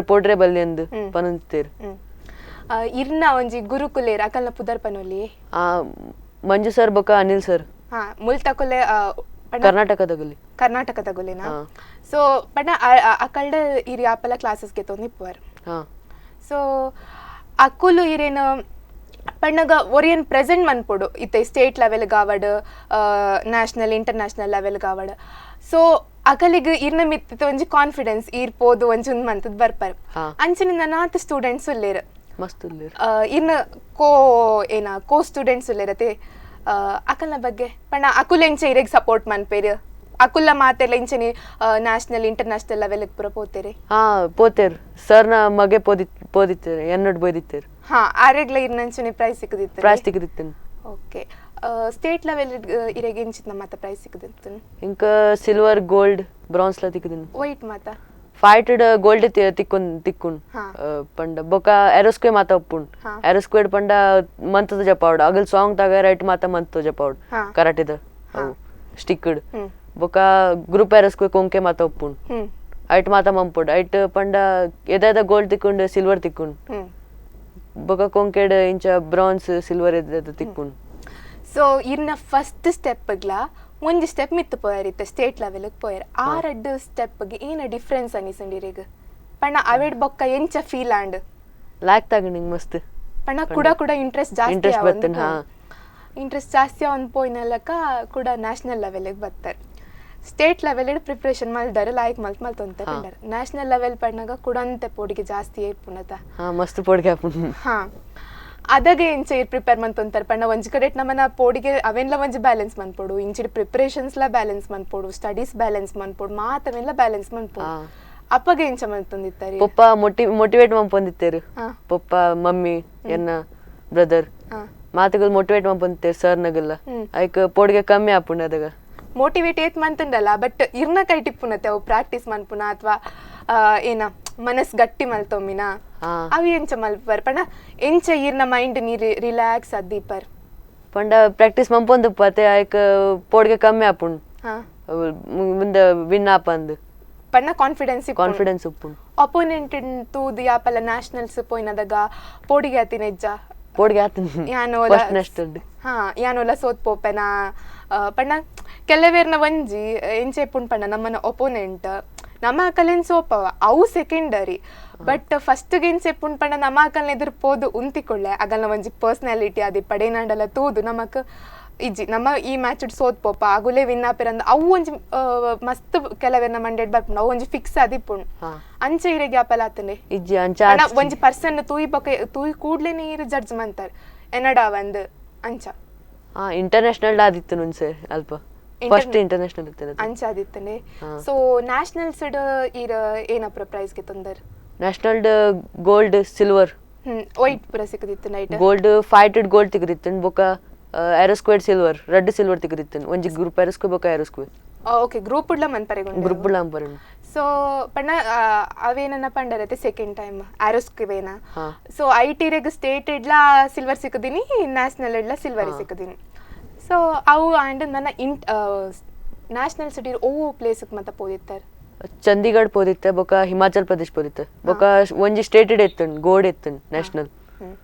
ಪೋಡ್ರೆ ಬಲ್ಲಿ ಅಂದು ಪನಂತೇರ್ ಇರ್ನ ಒಂಜಿ ಗುರುಕುಲೇರ್ ಅಕಲ್ನ ಪುದರ್ ಪನೊಲಿ ಮಂಜು ಸರ್ ಬೊಕ ಅನಿಲ್ ಸರ್ ಮುಲ್ತಕುಲೆ ಕರ್ನಾಟಕದಗುಲಿನ ಸೊ ಪಂಡ ಅಕಲ್ಡ ಇರಿ ಆಪಲ ಕ್ಲಾಸಸ್ಗೆ ತೊಂದಿಪ್ಪುವರ್ ಸೊ ಅಕುಲು ಇರೇನು ಪಣ್ಣಗ ಒರಿಯನ್ ಪ್ರೆಸೆಂಟ್ ಮನ್ಪೊಡು ಇತ್ತೆ ಸ್ಟೇಟ್ ಲೆವೆಲ್ ಗಾವಡ್ ನ್ಯಾಷನಲ್ ಇಂಟರ್ನ್ಯಾಷನಲ್ ಲೆವೆಲ್ ಗಾವಡ್ ಸೊ ಅಕಲಿಗೆ ಇರ್ನ ಮಿತ್ತ ಒಂಜಿ ಕಾನ್ಫಿಡೆನ್ಸ್ ಇರ್ಬೋದು ಒಂಜಿ ಒಂದ್ ಮಂತದ್ ಬರ್ಪರ್ ಅಂಚನಿಂದ ನಾತ್ ಸ್ಟೂಡೆಂಟ್ಸ್ ಉಲ್ಲೇರ್ ಮಸ್ತ್ ಉಲ್ಲೇರ್ ಇರ್ನ ಕೋ ಸ್ಟೂಡೆಂಟ್ಸ್ ಉಲ್ಲೇರತೆ ಅಕಲ್ನ ಬಗ್ಗೆ ಪಣ್ಣ ಅಕುಲ್ ಎಂಚ ಇರೆಗ್ ಸಪೋರ್ಟ್ ಮನ್ಪೇರ್ ಅಕುಲ್ಲ ಮಾತೆಲ್ಲ ಇಂಚನಿ ನ್ಯಾಷನಲ್ ಇಂಟರ್ನ್ಯಾಷನಲ್ ಲೆವೆಲ್ ಪೂರ ಪೋತೇರೆ ಪೋತೇರ್ ಸರ್ನ ಮಗೆ ಪೋದಿತ್ತೇರ್ ಎನ್ನಡ್ ಬೋದಿತ್ತೇರ್ ಆರೆಗ್ಲ ಇರ್ನಂಚನಿ ಪ್ರೈಸ್ ಸಿಕ್ಕದಿತ್ತೇನ್ ಓಕೆ ಸ್ಟೇಟ್ ಲೆವೆಲ್ ಇರೆಗ್ ಎಂಚಿತ್ ಮಾತ ಪ್ರೈಸ್ ಸಿಕ್ಕದಿತ್ತೇನ್ ಇಂಕ ಸಿಲ್ವರ್ ಗೋಲ್ಡ್ ಬ್ರಾನ್ಸ್ ಲ ತಿಕ್ಕದಿನ್ ವೈಟ್ ಮಾತ ಫೈಟೆಡ್ ಗೋಲ್ಡ್ ತಿಕ್ಕುನ್ ಪಂಡ ಬೊಕ ಏರೋಸ್ಕ್ವೆ ಮಾತ ಉಪ್ಪುಂಡ್ ಏರೋಸ್ಕ್ವೇಡ್ ಪಂಡ ಮಂತದ ಜಪಾವಡ್ ಅಗಲ್ ಸಾಂಗ್ ತಾಗ ರೈಟ್ ಮಾತ ಮಂತ ಜಪಾವಡ್ ಕರಾಟೆದ ಸ್ಟಿಕ್ಡ್ ಬೊಕ ಗ್ರೂಪ್ ಏರೋಸ್ಕ್ವೆ ಕೊಂಕೆ ಮಾತ ಉಪ್ಪುಂಡ್ ಐಟ್ ಮಾತ ಮಂಪುಡ್ ಐಟ್ ಪಂಡ ಎದಾದ ಗೋಲ್ಡ್ ತಿಕ್ಕೊಂಡ್ ಸಿಲ್ವರ್ ತಿಕ್ಕುಂಡ್ ಬೊಕ ಕೊಂಕೆಡ್ ಇಂಚ ಬ್ರಾನ್ಸ್ ಸಿಲ್ವರ್ ಎದಾದ ತಿಕ್ಕುಂಡ್ ಸೊ ಇರ್ನ ಫಸ್ಟ್ ಸ್ಟೆಪ್ಗ್ಲ ಒಂಜಿ ಸ್ಟೆಪ್ ಮಿತ್ತು ಪೋಯರಿತ್ತೆ ಸ್ಟೇಟ್ ಲೆವೆಲ್ಗೆ ಪೋಯರ್ ಆ ರೆಡ್ ಸ್ಟೆಪ್ಗೆ ಏನ ಡಿಫ್ರೆನ್ಸ್ ಅನಿಸಂಡಿರಿಗ ಪಣ್ಣ ಅವೆಡ್ ಬೊಕ್ಕ ಎಂಚ ಫೀಲ್ ಆಂಡ್ ಲಾಕ್ ತಗೊಂಡಿಂಗ್ ಮಸ್ತ್ ಪಣ್ಣ ಕೂಡ ಇಂಟ್ರೆಸ್ಟ್ ಜಾಸ್ತಿ ಅವನ್ ಪೋಯ್ನಲ್ಲಕ ಕೂಡ ನ್ಯಾಷನಲ್ ಲೆವೆಲ್ಗೆ ಬರ್ತಾರೆ ಸ್ಟೇಟ್ ಲೆವೆಲ್ ಪ್ರಿಪರೇಷನ್ ಮಲ್ದಾರೆ ಲಾಯ್ಕ್ ಮಲ್ತೊಂತೆ ಪಂಡರ್ ನ್ಯಾಷನಲ್ ಲೆವೆಲ್ ಪಣ್ಣಗ ಕುಡಂತೆ ಪೋಡಿಗೆ ಜಾಸ್ತಿ ಪುನತ ಮಸ್ತ್ ಪೋಡಿಗೆ ಅದಾಗೆ ಎಂಚ ಪ್ರಿಪೇರ್ ಮಂತೊಂತಾರ ಪಣ್ಣ ಒಂಜಿ ಕಡೆ ನಮ್ಮನ ಪೋಡಿಗೆ ಅವೆನ್ಲ ಒಂಜಿ ಬ್ಯಾಲೆನ್ಸ್ ಮನ್ಪೋಡು ಇಂಚಿಡ್ ಪ್ರಿಪರೇಷನ್ಸ್ ಲ ಬ್ಯಾಲೆನ್ಸ್ ಮನ್ಪೋಡು ಸ್ಟಡೀಸ್ ಬ್ಯಾಲೆನ್ಸ್ ಮನ್ಪೋಡು ಮಾತವೆಲ್ಲ ಬ್ಯಾಲೆನ್ಸ್ ಮನ್ಪೋಡು ಅಪ್ಪಗೆ ಎಂಚ ಮಂತೊಂದಿತ್ತಾರೆ ಪಪ್ಪ ಮೋಟಿವೇಟ್ ಮಂಪೊಂದಿತ್ತೇರು ಪಪ್ಪ ಮಮ್ಮಿ ಎನ್ನ ಬ್ರದರ್ ಮಾತುಗಳು ಮೋಟಿವೇಟ್ ಮಂಪೊಂದಿತ್ತೇರು ಸರ್ ನಗಲ್ಲ ಐಕ್ ಪೋಡಿಗೆ ಕಮ್ಮಿ ಆಪುಂಡ ಅದಾಗ ಮೋಟಿವೇಟ್ ಏತ್ ಮಂತಂಡಲ್ಲ ಬಟ್ ಇರ್ನ ಕೈ ಟಿಪ್ಪುನತೆ ಅವು ಪ್ರಾಕ್ಟೀಸ್ ಮನ್ಪುನ ಅಥವಾ ಏನ ಮನಸ್ ಗಟ್ಟಿ ಮಲ್ತೊಮ್ಮಿನ ಅವಿ ಎಂಚ ಮಲ್ಪರ್ ಪಂಡ ಎಂಚ ಇರ್ನ ಮೈಂಡ್ ನೀ ರಿಲ್ಯಾಕ್ಸ್ ಅದ್ದೀಪರ್ ಪಂಡ ಪ್ರಾಕ್ಟೀಸ್ ಮಂಪೊಂದು ಪತೆ ಐಕ್ ಪೋಡ್ಗೆ ಕಮ್ಮಿ ಆಪುಂಡ್ ಮುಂದೆ ವಿನ್ ಆಪಂದು ಪಂಡ ಕಾನ್ಫಿಡೆನ್ಸ್ ಉಪ್ಪುಂಡು ಅಪೋನೆಂಟ್ ತೂದು ಯಾಪಲ್ಲ ನ್ಯಾಷನಲ್ಸ್ ಪೋಯ್ನದಾಗ ಪೋಡಿಗೆ ಆತಿನೆಜ್ಜ ಪೋಡ್ಗೆ ಆತಿನ ಯಾನೋಲ ಸೋತ್ ಪೋಪೆನ ಪಂಡ ಕೆಲವೇರ್ನ ಒಂಜಿ ಎಂಚೆ ಪುಂಡ್ ಪಂಡ ನಮ್ಮನ ಒಪೋನೆಂಟ್ ನಮ್ಮ ಅಕಲೆನ್ ಸೋಪವ ಅವು ಸೆಕೆಂಡರಿ ಬಟ್ ಫಸ್ಟ್ ಗೆನ್ಸೆ ಪುಂಡ್ ಪಂಡ ನಮ್ಮ ಅಕಲ್ನ ಎದುರು ಪೋದು ಉಂತಿಕೊಳ್ಳೆ ಅಗಲ್ನ ಒಂಜಿ ಪರ್ಸನಾಲಿಟಿ ಅದಿ ಪಡೇನಾಂಡಲ ತೂದು ನಮಕ್ ಇಜ್ಜಿ ನಮ್ಮ ಈ ಮ್ಯಾಚ್ ಸೋತ್ ಪೋಪ ಅಗುಲೆ ವಿನ್ ಆಪಿರಂದ ಅವು ಒಂಜಿ ಮಸ್ತ್ ಕೆಲವೆರ್ನ ಮಂಡೆಡ್ ಬರ್ಪುಂಡು ಅವು ಒಂಜಿ ಫಿಕ್ಸ್ ಆದಿಪ್ಪುಂಡು ಅಂಚ ಇರೆಗೆ ಆಪಲ ಆತನೆ ಇಜ್ಜಿ ಅಂಚ ಒಂಜಿ ಪರ್ಸನ್ ತೂಯಿ ಕೂಡ್ಲೆ ನೀರು ಜಡ್ಜ್ ಮಂತಾರ ಎನ್ನಡ ಒಂದ್ ಅಂಚ ಇಂಟರ್ನ್ಯಾಷನಲ್ ಆದಿತ್ತು ನುನ್ಸೆ ಅಲ್ಪ ಫಸ್ಟ್ ಇಂಟರ್ನ್ಯಾಷನಲ್ ಇತ್ತು ಅಂಚ ಆದಿತ್ತನೆ ಸೊ ನ್ಯಾಷನಲ್ಸ್ ಇರ ಏನಪ್ಪ ಪ್ರೈಸ್ ಗೆ ತಂದರ್ ನ್ಯಾಷನಲ್ ಗೋಲ್ಡ್ ಸಿಲ್ವರ್ ವೈಟ್ ಪುರ ಸಿಕ್ಕದಿತ್ತು ನೈಟ್ ಗೋಲ್ಡ್ ಫೈಟೆಡ್ ಗೋಲ್ಡ್ ತಿಗದಿತ್ತು ಬೊಕ ಏರೋಸ್ಕ್ವೇಡ್ ಸಿಲ್ವರ್ ರೆಡ್ ಸಿಲ್ವರ್ ತಿಗದಿತ್ತು ಒಂಜಿ ಗ್ರೂಪ್ ಏರೋಸ್ಕ್ವೆ ಬೊಕ ಏರೋಸ್ಕ್ವೆ ಓಕೆ ಗ್ರೂಪ್ ಉಡ್ಲ ಮನ್ಪರೆಗೊಂಡು ಗ್ರೂಪ್ ಉಡ್ಲ ಮನ್ಪರೆಗೊಂಡು ಸೊ ಪಂಡ ಅವೇನನ್ನ ಪಂಡರತೆ ಸೆಕೆಂಡ್ ಟೈಮ್ ಏರೋಸ್ಕ್ವೇನ ಸೊ ಐಟಿ ರೆಗ್ ಸ್ಟೇಟ್ ಇಡ್ಲ ಸಿಲ್ವರ್ ಸಿಕ್ಕದಿನಿ ನ್ಯಾಷನಲ್ ಇಡ್ಲ ಸಿಲ್ವರ್ ಸಿಕ್ಕದಿನಿ ಸೊ ಅವು ಆ್ಯಂಡ್ ನನ್ನ ನ್ಯಾಷನಲ್ ಸಿಟಿ ಓ ಪ್ಲೇಸ್ಗೆ ಮತ್ತೆ ಪೋದಿತ್ತಾರೆ ಚಂಡೀಗಢ ಪೋದಿತ್ತೆ ಬೊಕ ಹಿಮಾಚಲ್ ಪ್ರದೇಶ್ ಪೋದಿತ್ತೆ ಬೊಕ ಒಂಜಿ ಸ್ಟೇಟೆಡ್ ಎತ್ತುಂಡು ಗೋಡ್ ಎತ್ತುಂಡು ನ್ಯಾಷನಲ್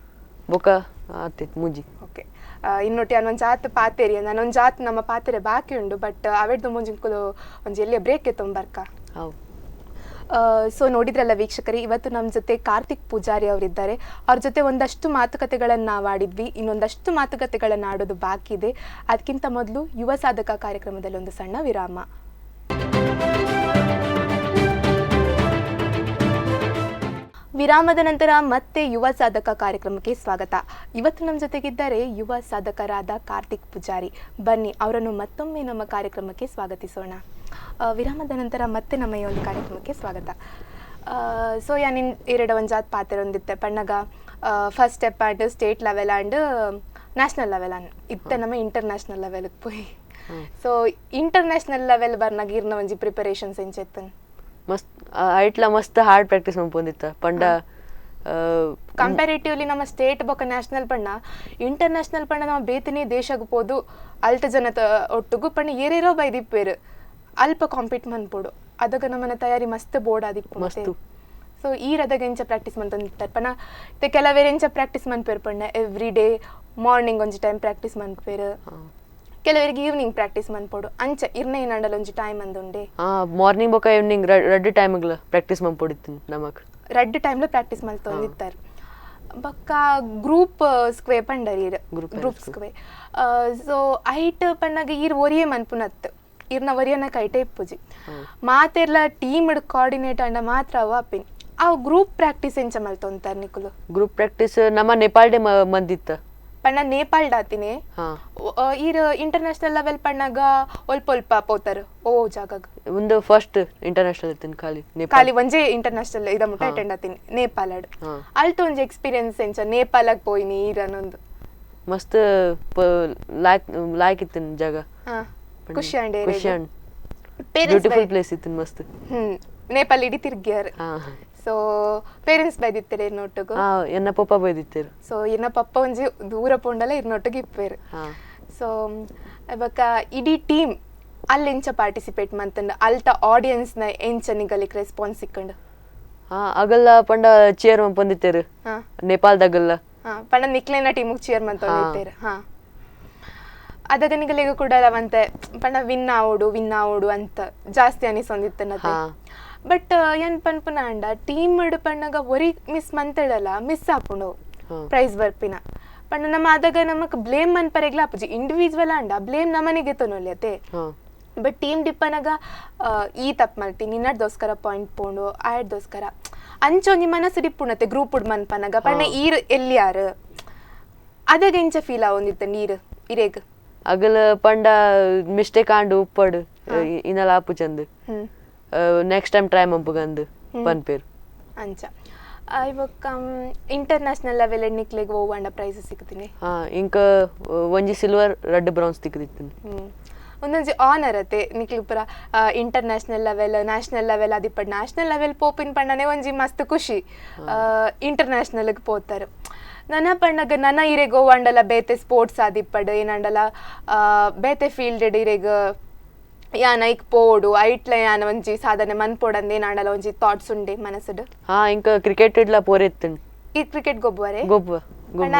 ಬೊಕ ಆತಿತ್ತು ಮುಜಿ. ಓಕೆ ಇನ್ನೊಟ್ಟಿ ಅನ್ನೊಂದು ಜಾತ್ ಪಾತೆರಿ ನಾನೊಂದು ಜಾತ್ ನಮ್ಮ ಪಾತೆರೆ ಬಾಕಿ ಉಂಡು ಬಟ್ ಅವೆಡ್ದು ಮುಂಜಿಂಕುಲು ಒಂಜಿ ಎಲ್ಲಿಯ ಬ್ರೇಕ್ ಎತ್ತೊಂಬರ್ಕ. ಹೌದು. ಸೊ ನೋಡಿದ್ರಲ್ಲ ವೀಕ್ಷಕರೇ, ಇವತ್ತು ನಮ್ಮ ಜೊತೆ ಕಾರ್ತಿಕ್ ಪೂಜಾರಿ ಅವರಿದ್ದಾರೆ. ಅವ್ರ ಜೊತೆ ಒಂದಷ್ಟು ಮಾತುಕತೆಗಳನ್ನು ನಾವು ಆಡಿದ್ವಿ, ಇನ್ನೊಂದಷ್ಟು ಮಾತುಕತೆಗಳನ್ನು ಆಡೋದು ಬಾಕಿ ಇದೆ. ಅದಕ್ಕಿಂತ ಮೊದಲು ಯುವ ಸಾಧಕ ಕಾರ್ಯಕ್ರಮದಲ್ಲಿ ಒಂದು ಸಣ್ಣ ವಿರಾಮ. ವಿರಾಮದ ನಂತರ ಮತ್ತೆ ಯುವ ಸಾಧಕ ಕಾರ್ಯಕ್ರಮಕ್ಕೆ ಸ್ವಾಗತ. ಇವತ್ತು ನಮ್ಮ ಜೊತೆಗಿದ್ದಾರೆ ಯುವ ಸಾಧಕರಾದ ಕಾರ್ತಿಕ್ ಪೂಜಾರಿ. ಬನ್ನಿ ಅವರನ್ನು ಮತ್ತೊಮ್ಮೆ ನಮ್ಮ ಕಾರ್ಯಕ್ರಮಕ್ಕೆ ಸ್ವಾಗತಿಸೋಣ. ವಿರಾಮದ ನಂತರ ಮತ್ತೆ ನಮ್ಮ ಈ ಒಂದು ಕಾರ್ಯಕ್ರಮಕ್ಕೆ ಸ್ವಾಗತ. ಸೊ ನಿನ್ ಎರಡು ಒಂದು ಜಾತ್ ಪಾತ್ರ ಹೊಂದಿತ್ತೆ ಪಣ್ಣಗ first step and state level and national level ಅನ್ ಇತ್ತೆ ನಮ್ಮ ಇಂಟರ್ನ್ಯಾಷನಲ್ ಲೆವೆಲ್ಗೆ ಪೋಯಿ. ಸೊ ಇಂಟರ್ನ್ಯಾಷನಲ್ ಲೆವೆಲ್ ಬರ್ನಾಗ ಇರ್ನ ಒಂಜಿ ಪ್ರಿಪರೇಷನ್ಸ್ ಎಂಚೆತ್ತನ್ ಮಸ್ತ್ ಐಟ್ಲ ಮಸ್ತ್ ಹಾರ್ಡ್ ಪ್ರಾಕ್ಟೀಸ್ ಮಾಡ್ಕೊಂಡಿತ್ತ ಪಂಡ ಕಂಪ್ಯಾರಿಟಿವ್ಲಿ ನಮ್ಮ ಸ್ಟೇಟ್ ಬೊಕ್ಕ ನ್ಯಾಷನಲ್ ಪಣ್ಣ ಇಂಟರ್ನ್ಯಾಷನಲ್ ಪಣ್ಣ ನಮ್ಮ ಬೇತನೇ ದೇಶಕ್ಕೆ ಪೋದು ಅಲ್ಟ ಜನತ ಒಟ್ಟಿಗೂ ಪಣ್ಣ ಏರೇರೋ ಬೈದಿಪ್ಪೇರು ಅಲ್ಪ ಕಾಂಪೀಟ್ ಮನ್ಪೋಡು ಅದಾಗ ನಮ್ಮನ್ನ ತಯಾರಿ ಮಸ್ತ್ ಬೋರ್ಡ್ ಆದಿಪ್ಪು ಮಸ್ತ್. ಸೊ ಈ ರದಾಗ ಎಂಚ ಪ್ರಾಕ್ಟೀಸ್ ಮಂತಾರೆ ಪಣ್ಣ ಇತ್ತೆ ಕೆಲವೇರು ಎಂಚ ಪ್ರಾಕ್ಟೀಸ್ ಮನ್ಪೇರು ಪಣ್ಣ ಎವ್ರಿ ಡೇ ಮಾರ್ನಿಂಗ್ ಒಂಜಿ ಟೈಮ್ ಪ್ರಾಕ್ಟೀಸ್ ಮನ್ಪೇರು, ಕೆಲವರಿಗೆ ಈವ್ನಿಂಗ್ ಪ್ರಾಕ್ಟೀಸ್ ಮನ್ಪೋಡು ಅಂಚ ಇರ್ನೇ ಏನಂಡಲ್ಲ ಒಂಜಿ ಟೈಮ್ ಅಂದುಂಡೆ ಮಾರ್ನಿಂಗ್ ಬೊಕ ಈವ್ನಿಂಗ್ ರೆಡ್ ಟೈಮ್ಗ್ಲ ಪ್ರಾಕ್ಟೀಸ್ ಮನ್ಪೋಡಿತ್ತು ನಮಕ್ ರೆಡ್ ಟೈಮ್ಲ ಪ್ರಾಕ್ಟೀಸ್ ಮಲ್ತೊಂದಿತ್ತಾರೆ. ಬೊಕ್ಕ ಗ್ರೂಪ್ ಸ್ಕ್ವೇ ಪಂಡರೀರ್ ಗ್ರೂಪ್ ಸ್ಕ್ವೇ. ಸೊ ಐಟ್ ಪಣ್ಣಗ ಈರ್ ಒರಿಯೇ ಮನ್ಪುನತ್ ಇರ್ನ ಒರಿಯನ ಕೈಟೆ ಇಪ್ಪುಜಿ ಮಾತೆರ್ಲ ಟೀಮ್ ಕೋಆರ್ಡಿನೇಟ್ ಅಂಡ ಮಾತ್ರ ಅವ ಅಪ್ಪಿನ್ ಅವು ಗ್ರೂಪ್ ಪ್ರಾಕ್ಟೀಸ್ ಎಂಚ ಮಲ್ತೊಂತಾರೆ ನಿಕುಲು. ಗ್ರೂಪ್ ಪ್ರಾಕ್ಟೀಸ್ ನಮ್ಮ ನೇಪಾಳ ಡೇ ಮಂದಿತ್ತ ಪಣ್ಣ ನೇಪಾಳ ಡಾತಿನಿ ಈರ್ ಇಂಟರ್ನ್ಯಾಷನಲ್ ಲೆವೆಲ್ ಪಣ್ಣಗ ಒಲ್ಪ ಪೋತಾರ ಓ ಜಾಗ ಒಂದು ಫಸ್ಟ್ ಇಂಟರ್ನ್ಯಾಷನಲ್ ಇತ್ತಿನ ಖಾಲಿ ಒಂಜೇ ಇಂಟರ್ನ್ಯಾಷನಲ್ ಇದ ಮುಟ್ಟ ಅಟೆಂಡ್ ಆತೀನಿ ನೇಪಾಳ ಅಲ್ಟ ಒಂಜಿ ಎಕ್ಸ್ಪೀರಿಯನ್ಸ್ ಎಂಚ ನೇಪಾಳಗ್ ಪೋಯಿನಿ ಈರನ್ನೊಂದು ಮಸ್ತ್ ಲಾಯ್ಕ್ ಇತ್ತಿನ ಜಾಗ ಖುಷಿ ಅಂಡೆ ಬ್ಯೂಟಿಫುಲ್ ಪ್ಲೇಸ್ ಇತ್ತಿನ ಮಸ್ತ್. ನೇಪಾಳ ಇಡೀ ತಿರ್ಗ್ಯಾರ. ಸೊ ಪೇರೆಂಟ್ಸ್ ಬೈದಿತ್ತೇರು ಇರ್ನೊಟ್ಟಿಗೂ ಎನ್ನ ಪಪ್ಪ ಬೈದಿತ್ತೇರು. ಸೊ ಎನ್ನ ಪಪ್ಪ ಒಂಜಿ ದೂರ ಪೋಂಡಲ ಇರ್ನೊಟ್ಟಿಗೆ ಇಪ್ಪೇರು. ಸೊ ಇವಾಗ ಇಡೀ ಟೀಮ್ ಅಲ್ಲಿ ಎಂಚ ಪಾರ್ಟಿಸಿಪೇಟ್ ಮಂತಂಡ ಅಲ್ಟ ಆಡಿಯನ್ಸ್ನ ಎಂಚ ನಿಗಲಿಕ್ ರೆಸ್ಪಾನ್ಸ್ ಸಿಕ್ಕಂಡು ಅಗಲ್ಲ ಪಂಡ ಚೇರ್ ಬಂದಿತ್ತೇರು ನೇಪಾಳದಾಗಲ್ಲ ಪಂಡ ನಿಕ್ಲೇನ ಟೀಮಿಗೆ ಚೇರ್ ಮಂತೇರು. ಅದಾಗ ನಿಗಲಿಗ ಕೂಡ ಅವಂತೆ ಪಂಡ ವಿನ್ ಆವೋಡು ಅಂತ ಜಾಸ್ತಿ ಅನಿಸೊಂದಿತ್ತನತೆ. ಬಟ್ ಏನ್ ಪನ್ಪುನ ಅಂಡ ಟೀಮ್ ಮಡು ಪಣ್ಣಗ ಒರಿ ಮಿಸ್ ಮಂತೇಳಲ್ಲ ಮಿಸ್ ಆಪುಂಡು ಪ್ರೈಸ್ ಬರ್ಪಿನ ಪಣ್ಣ ನಮ್ಮ ಆದಾಗ ನಮಕ್ ಬ್ಲೇಮ್ ಮನ್ಪರೆಗ್ಲ ಆಪುಜಿ ಇಂಡಿವಿಜುವಲ್ ಅಂಡ ಬ್ಲೇಮ್ ನಮ್ಮನಿಗೆ ತೊನೊಲ್ಯತೆ. ಬಟ್ ಟೀಮ್ ಡಿಪ್ಪನಗ ಈ ತಪ್ಪು ಮಲ್ತಿ ನಿನ್ನಡ್ದೋಸ್ಕರ ಪಾಯಿಂಟ್ ಪೋಂಡು ಆಯ್ದೋಸ್ಕರ ಅಂಚೊಂಜಿ ಮನಸ್ಸು ಡಿಪ್ಪುಣತೆ ಗ್ರೂಪ್ ಉಡ್ ಮನ್ಪನಗ ಪಣ್ಣ ಈರ್ ಎಲ್ಲಿಯಾರು ಅದಾಗ ಎಂಚ ಫೀಲ್ ಆವೊಂದಿತ್ತ ನೀರು ಇರೇಗ್ ಅಗಲ ಪಂಡ ಮಿಸ್ಟೇಕ್ ಆಂಡು ಉಪ್ಪಡು ಇನ್ನಲ ಆಪು ಚಂದ್ ನೆಕ್ಸ್ಟ್ ಟೈಮ್ ಟ್ರೈ ಮಂಪುಗಂದು ಪನ್ಪೇರು ಅಂಚ. ಇವಾಗ ಇಂಟರ್ನ್ಯಾಷನಲ್ ಲೆವೆಲ್ ಎಣ್ಣಿಕ್ಲೆಗ್ ಹೋಗಂಡ ಪ್ರೈಸ್ ಸಿಗ್ತೀನಿ ಇಂಕ ಒಂಜಿ ಸಿಲ್ವರ್ ರೆಡ್ ಬ್ರೌನ್ಸ್ ತಿಕ್ಕದಿತ್ತೀನಿ. ಒಂದೊಂಜಿ ಆನರ್ ಅತೆ ನಿಕ್ಲಿ ಪುರ ಇಂಟರ್ನ್ಯಾಷನಲ್ ಲೆವೆಲ್ ನ್ಯಾಷನಲ್ ಲೆವೆಲ್ ಅದಿಪ್ಪಡ್ ನ್ಯಾಷನಲ್ ಲೆವೆಲ್ ಪೋಪಿನ ಪಣ್ಣನೆ ಒಂಜಿ ಮಸ್ತ್ ಖುಷಿ ಇಂಟರ್ನ್ಯಾಷನಲ್ಗೆ ಪೋತಾರೆ. ನನ್ನ ಪಣ್ಣಗ ನನ್ನ ಇರೆಗ್ ಹೋಗಂಡಲ ಬೇತೆ ಸ್ಪೋರ್ಟ್ಸ್ ಆದಿಪ್ಪಡ್ ಏನಂಡಲ ಬೇತೆ ಫೀಲ್ಡೆಡ್ ಇರೆಗ್ ಯಾನ ಐಕ್ ಪೋಡು ಐಟ್ಲ ಯಾನ ಒಂಜಿ ಸಾಧನೆ ಮನ್ಪೋಡಂದ ಏನಾಡಲ ಒಂಜಿ ಥಾಟ್ಸ್ ಉಂಡೆ ಮನಸ್ಸಡ್. ಇಂಕ ಕ್ರಿಕೆಟ್ ಇಡ್ಲ ಪೋರೆ ಇತ್ತಿನ್ ಈ ಕ್ರಿಕೆಟ್ ಗೊಬ್ಬರೆ ಪಣ್ಣ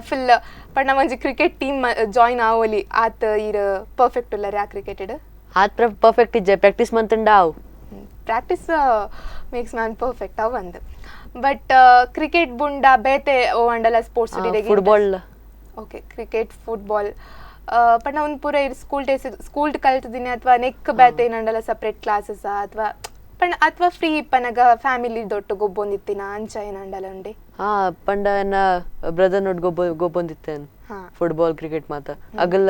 ಫುಲ್ ಪಣ್ಣ ಒಂಜಿ ಕ್ರಿಕೆಟ್ ಟೀಮ್ ಜಾಯಿನ್ ಆವೋಲಿ ಆತ್ ಈರ್ ಪರ್ಫೆಕ್ಟ್ ಉಲ್ಲರೆ ಆ ಕ್ರಿಕೆಟ್ ಇಡ್ ಆತ್ ಪರ್ಫೆಕ್ಟ್ ಇಜ್ಜೆ ಪ್ರಾಕ್ಟೀಸ್ ಮಂತಂಡ ಅವು ಪ್ರಾಕ್ಟೀಸ್ ಮೇಕ್ಸ್ ಮ್ಯಾನ್ ಪರ್ಫೆಕ್ಟ್ ಅವ್ ಅಂದ್. ಬಟ್ ಕ್ರಿಕೆಟ್ ಬುಂಡ ಬೇತೆ ಓ ಅಂಡಲ sports football okay cricket football ಪಣ್ಣ ಒಂದು ಪೂರ ಸ್ಕೂಲ್ ಕಲ್ತಿದ್ದೀನಿ ಅಥವಾ ನೆಕ್ ಬೇತೆ ಏನಂಡಲ್ಲ ಸಪ್ರೇಟ್ ಕ್ಲಾಸಸ್ ಅಥವಾ ಪಣ್ಣ ಅಥವಾ ಫ್ರೀ ಪನಗ ಫ್ಯಾಮಿಲಿ ದೊಟ್ಟು ಗೊಬ್ಬೊಂದಿತ್ತಿನ ಅಂಚ ಏನಂಡಲ್ಲ ಉಂಡೆ ಪಂಡ ಎನ್ನ ಬ್ರದರ್ ನೋಡ್ ಗೊಬ್ಬೊಂದಿತ್ತೇನು ಫುಟ್ಬಾಲ್ ಕ್ರಿಕೆಟ್ ಮಾತ ಅಗಲ್ಲ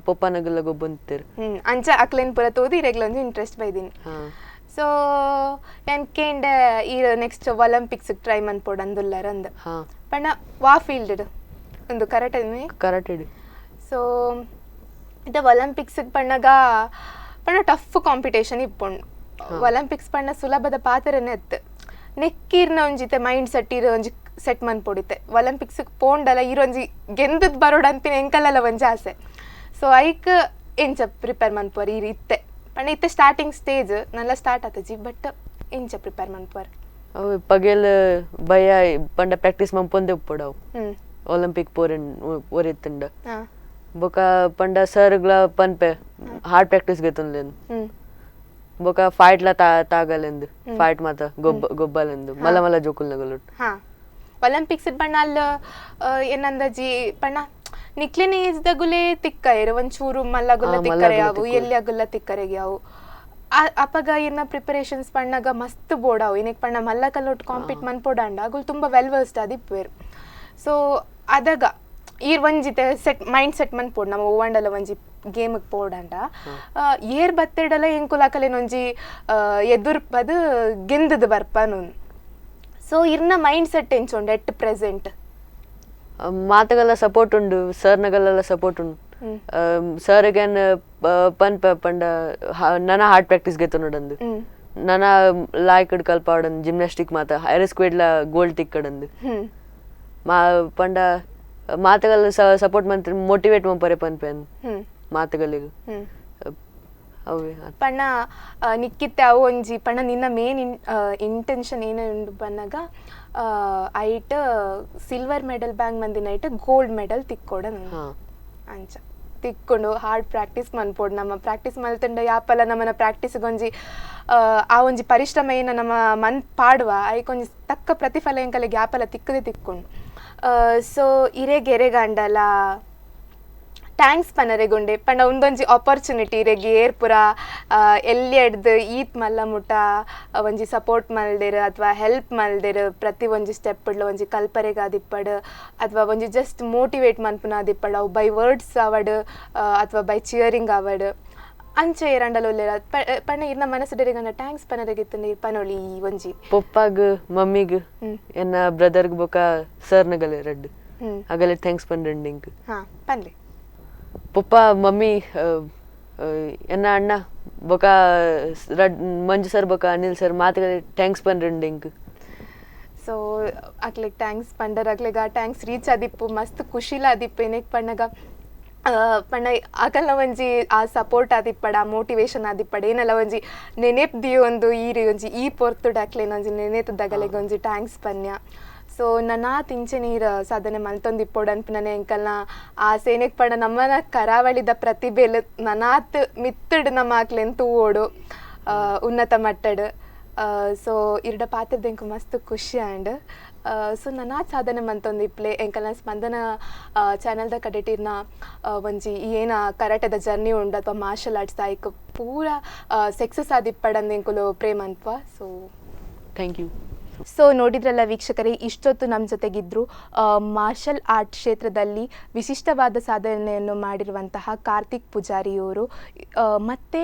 ಪೊಪ್ಪನಗಲ್ಲ ಗೊಬ್ಬೊಂದಿತ್ತೇರು ಅಂಚ ಅಕ್ಲೇನ್ ಪುರ ತೋದಿ ಇರೆಗ್ಲ ಒಂಜಿ ಇಂಟ್ರೆಸ್ಟ್ ಬೈದಿನಿ. ಸೊ ಏನ್ ಕೇಂಡ ಈ ನೆಕ್ಸ್ಟ್ ಒಲಿಂಪಿಕ್ಸ್ ಟ್ರೈ ಮನ್ಪೋಡ್ ಅಂದುಲ್ಲಾರ ಅಂದ ಪಣ್ಣ ವಾ ಫೀಲ್ಡ್ ಒಂದು ಕರಾಟೆ. ಸೊ ಇದು ಒಲಿಂಪಿಕ್ಸ್ ಪಣ್ಣಗ ಪಣ್ಣ ಟಫ್ ಕಾಂಪಿಟೇಷನ್ ಇಪ್ಪುಂಡು. ಒಲಿಂಪಿಕ್ಸ್ ಪಣ್ಣ ಸುಲಭದ ಪಾತ್ರನೇ ಎತ್ತು ನೆಕ್ಕಿರ್ನ ಒಂಜಿತೆ ಮೈಂಡ್ ಸೆಟ್ ಇರೋ ಒಂಜಿ ಸೆಟ್ ಮನ್ಪೊಡಿತೆ ಒಲಿಂಪಿಕ್ಸ್ ಪೋಂಡಲ ಇರೊಂಜಿ ಗೆಂದದ್ ಬರೋಡ್ ಅನ್ಪಿನ ಎಂಕಲಲ್ಲ ಒಂಜಿ ಆಸೆ. ಸೊ ಐಕ್ ಎಂಚ ಪ್ರಿಪೇರ್ ಮನ್ಪೋರಿ ಇತ್ತೆ ಪಂಡ ಇತ್ತೆ starting stage Nalla start ಆತಜಿ but ಇಂಚ ಪ್ರಿಪೇರ್ ಮನ್ಪರ್ ಅವು ಪಗೆಲ್ ಭಯ ಪಂಡ ಪ್ರಾಕ್ಟೀಸ್ ಮಂಪೊಂದೆ ಉಪ್ಪುಡವು ಒಲಿಂಪಿಕ್ ಪೋರೆನ್ ಓರಿತ್ತಂಡ ಬೊಕ ಪಂಡ ಸರ್ಗ್ಲ ಪನ್ಪೆ ಹಾರ್ಡ್ ಪ್ರಾಕ್ಟೀಸ್ ಗೆತೊಂದ್ಲೆನ್ ಬೊಕ ಫೈಟ್ ಲ ತಾಗಲೆಂದು ಫೈಟ್ ಮಾತ ಗೊಬ್ಬಲೆಂದು ಮಲ್ಲ ಮಲ್ಲ ಜೋಕುಲ್ ನಗಲುಟ್ ಒಲಿಂಪಿಕ್ಸ್ ಪಣ್ಣ ಅಲ್ಲ ಏನಂದಜಿ ಪಣ್ಣ ನಿಕ್ಲಿನ ಏಜ್ ದಗುಲೆ ತಿಕ್ಕ ಇರು ಒಂಚೂರು ಮಲ್ಲಗುಲ್ಲ ತಿಕ್ಕರೆ ಯಾವು ಎಲ್ಲಿ ಅಗುಲ್ಲ ತಿಕ್ಕರೆಗೆ ಯಾವು ಅಪಗ ಏನ ಪ್ರಿಪರೇಷನ್ಸ್ ಪಣ್ಣಗ ಮಸ್ತ್ ಬೋಡಾವು ಏನಕ್ಕೆ ಪಣ್ಣ ಮಲ್ಲ ಕಲ್ಲೊಟ್ಟು ಕಾಂಪೀಟ್ ಮನ್ಪೋಡಾಂಡ ಅಗುಲ್ ತುಂಬ ವೆಲ್ ವರ್ಸ್ಡ್ ಅದಿಪ್ಪೇರು ಸೊ ಅದಾಗ ಈರ್ ಒಂಜಿತೆ ಸೆಟ್ ಮೈಂಡ್ ಸೆಟ್ ಮನ್ಪೋಡ್ ನಮ್ಮ ಓವಂಡಲ ಒಂಜಿ ಗೇಮಿಗೆ ಪೋಡಂಡ ಏರ್ ಬತ್ತೆಡಲ ಎಂಕುಲಾಕಲೇನು ಒಂಜಿ ಎದುರ್ಪದು ಗೆಂದದು ಬರ್ಪನು ಸೊ ಇರ್ನ ಮೈಂಡ್ ಸೆಟ್ ಎಂಚುಂಡು ಎಟ್ ಪ್ರೆಸೆಂಟ್ ಮಾತಗಲ್ಲ ಸಪೋರ್ಟ್ ಉಂಡು ಸರ್ನಗಲ್ಲ ಸಪೋರ್ಟ್ ಉಂಡು ಸರ್ಗೇನ್ ಪನ್ಪ ಪಂಡ ನನ ಹಾರ್ಡ್ ಪ್ರಾಕ್ಟೀಸ್ ಗೆತ್ತು ನೋಡಂದು ನನ ಲಾಯ್ಕಡ್ ಕಲ್ಪಾಡನ್ ಜಿಮ್ನಾಸ್ಟಿಕ್ ಮಾತ ಹೈರ್ ಸ್ಕ್ವೇಡ್ಲ ಗೋಲ್ಡ್ ತಿಕ್ಕಡಂದು ಪಂಡ ಮಾತಗಲ್ಲ ಸಪೋರ್ಟ್ ಮಂತ್ರ ಮೋಟಿವೇಟ್ ಮಂಪರೆ ಪನ್ಪೆನ್ ಮಾತುಗಳಿಗೂ ಅವೇ ಪಣ್ಣ ನಿಕ್ಕಿತ್ತೆ ಅವು ಒಂಜಿ ಪಣ್ಣ ನಿನ್ನ ಮೇನ್ ಇಂಟೆನ್ಷನ್ ಏನು ಉಂಡು ಬನ್ನಾಗ ಐಟ್ ಸಿಲ್ವರ್ ಮೆಡಲ್ ಬ್ಯಾಂಗ್ ಮಂದಿನ ಐಟ್ ಗೋಲ್ಡ್ ಮೆಡಲ್ ತಿಕ್ಕೊಡ ಅಂಚ ತಿಕ್ಕೊಂಡು ಹಾರ್ಡ್ ಪ್ರಾಕ್ಟೀಸ್ ಮನ್ಪೋಡು ನಮ್ಮ ಪ್ರಾಕ್ಟೀಸ್ ಮಲ್ತಂಡ ಯಾಪಲ್ಲ ನಮ್ಮನ ಪ್ರಾಕ್ಟೀಸ್ಗೆ ಒಂಜಿ ಆ ಒಂಜಿ ಪರಿಶ್ರಮ ಏನು ನಮ್ಮ ಮನ್ ಪಾಡುವ ಐಕೊಂಜಿ ತಕ್ಕ ಪ್ರತಿಫಲ ಎಂಕಲೆಗೆ ಯಾಪಲ್ಲ ತಿಕ್ಕದೆ ತಿಕ್ಕೊಂಡು ಸೊ ಇರೆಗೆರೆಗಂಡಲ ಥ್ಯಾಂಕ್ಸ್ ಪನರೆಗುಂಡೆ ಪಂಡ ಒಂದೊಂಜಿ ಆಪರ್ಚುನಿಟಿ ಇರೆಗೆ ಏರ್ಪುರ ಎಲ್ಲಿ ಎಡ್ದು ಈತ್ ಮಲ್ಲ ಮುಟ ಒಂಜಿ ಸಪೋರ್ಟ್ ಮಲ್ದೆರ್ ಅಥವಾ ಹೆಲ್ಪ್ ಮಲ್ದೆರ್ ಪ್ರತಿ ಒಂಜಿ ಸ್ಟೆಪ್ ಇಡ್ಲ ಒಂಜಿ ಕಲ್ಪರೆಗೆ ಆದಿಪ್ಪಡ್ ಅಥವಾ ಒಂಜಿ ಜಸ್ಟ್ ಮೋಟಿವೇಟ್ ಮನ್ಪುನ ಆದಿಪ್ಪಡ್ ಅವು ಬೈ ವರ್ಡ್ಸ್ ಅವಡ್ ಅಥವಾ ಬೈ ಚಿಯರಿಂಗ್ ಅವಡ್ ಅಂಚೆ ಎರಡಲು ಪಣ್ಣ ಇರ್ನ ಮನಸ್ಸುಡೆರಿಗಂಡ ಥ್ಯಾಂಕ್ಸ್ ಪನರೆಗಿತ್ತು ಪನೊಳಿ ಒಂಜಿ ಪೊಪ್ಪಾಗ ಮಮ್ಮಿಗ್ ಎನ್ನ ಬ್ರದರ್ಗ್ ಬೊಕ ಸರ್ನಗಲೆ ರಡ್ ಅಗಲೆ ಥ್ಯಾಂಕ್ಸ್ ಪನ್ರೆಂಡಿಂಗ್ ಪನ್ಲೆ ಪಪ್ಪ ಮಮ್ಮಿ ಎನ್ನ ಅಣ್ಣ ಬೊಕ ಮಂಜು ಸರ್ ಬೊಕ ಅನಿಲ್ ಸರ್ ಮಾತುಗಲೆ ಥ್ಯಾಂಕ್ಸ್ ಪನ್ರೆಂಡಿಂಗ್ ಸೊ ಅಕ್ಲೆಗ್ ಥ್ಯಾಂಕ್ಸ್ ಪಂಡರ್ ಅಕ್ಲೆಗ ಥ್ಯಾಂಕ್ಸ್ ರೀಚ್ ಆದಿಪ್ಪು ಮಸ್ತ್ ಖುಷಿಲ ಆದಿಪ್ಪು ಏನಕ್ಕೆ ಪಣ್ಣಗ ಪಣ್ಣ ಆಗಲ್ಲ ಒಂಜಿ ಆ ಸಪೋರ್ಟ್ ಆದಿಪ್ಪಡ ಆ ಮೋಟಿವೇಶನ್ ಆದಿಪ್ಪಡ ಏನಲ್ಲ ಒಂಜಿ ನೆನೆಪ್ದಿ ಒಂದು ಒಂಜಿ ಈ ಪೊರ್ತುಡು ಅಕ್ಲೇನ ಒಂಜಿ ನೆನೆತದಗಲೆಗೆ ಒಂಜಿ ಥ್ಯಾಂಕ್ಸ್ ಪನ್ಯ ಸೊ ನನ್ನ ತಿಂಚೆ ನೀರು ಸಾಧನೆ ಮಲ್ತೊಂದಿಪ್ಪೋಡು ಅನ್ಪುನನೆ ಎಂಕಲ್ನ ಆ ಸೇನೆಗೆ ಪಡ ನಮ್ಮನ ಕರಾವಳಿದ ಪ್ರತಿಭೆಲು ನನಾತ್ ಮಿತ್ತಡ್ ನಮ್ಮ ಆಕ್ಲೆಂತು ಓಡು ಉನ್ನತ ಮಟ್ಟಡ್ ಸೊ ಇರ್ಡ ಪಾತ್ರದಂಕ ಮಸ್ತ್ ಖುಷಿ ಆ್ಯಂಡ್ ಸೊ ನನಾತ್ ಸಾಧನೆ ಮಂತೊಂದಿಪ್ಲೆ ಎಂಕಲ್ನ ಸ್ಪಂದನ ಚಾನಲ್ದ ಕಡೆಟಿರ್ನ ಒಂಜಿ ಏನ ಕರಾಟೆದ ಜರ್ನಿ ಉಂಡು ಅಥವಾ ಮಾರ್ಷಲ್ ಆರ್ಟ್ಸ್ ಆಯ್ಕೆ ಪೂರ ಸಕ್ಸಸ್ ಆದಿಪ್ಪಡಂದು ಎಂಕುಲು ಪ್ರೇಮ್ ಅನ್ಪ ಸೊ ಥ್ಯಾಂಕ್ ಯು. ಸೊ ನೋಡಿದ್ರಲ್ಲ ವೀಕ್ಷಕರೇ, ಇಷ್ಟೊತ್ತು ನಮ್ಮ ಜೊತೆಗಿದ್ರು ಮಾರ್ಷಲ್ ಆರ್ಟ್ ಕ್ಷೇತ್ರದಲ್ಲಿ ವಿಶಿಷ್ಟವಾದ ಸಾಧನೆಯನ್ನು ಮಾಡಿರುವಂತಹ ಕಾರ್ತಿಕ್ ಪೂಜಾರಿಯವರು. ಮತ್ತೆ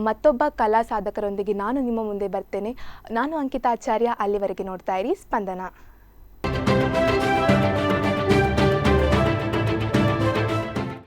ಮತ್ತೊಬ್ಬ ಕಲಾ ಸಾಧಕರೊಂದಿಗೆ ನಾನು ನಿಮ್ಮ ಮುಂದೆ ಬರ್ತೇನೆ. ನಾನು ಅಂಕಿತಾ ಆಚಾರ್ಯ. ಅಲ್ಲಿವರೆಗೆ ನೋಡ್ತಾ ಇರಿ ಸ್ಪಂದನ.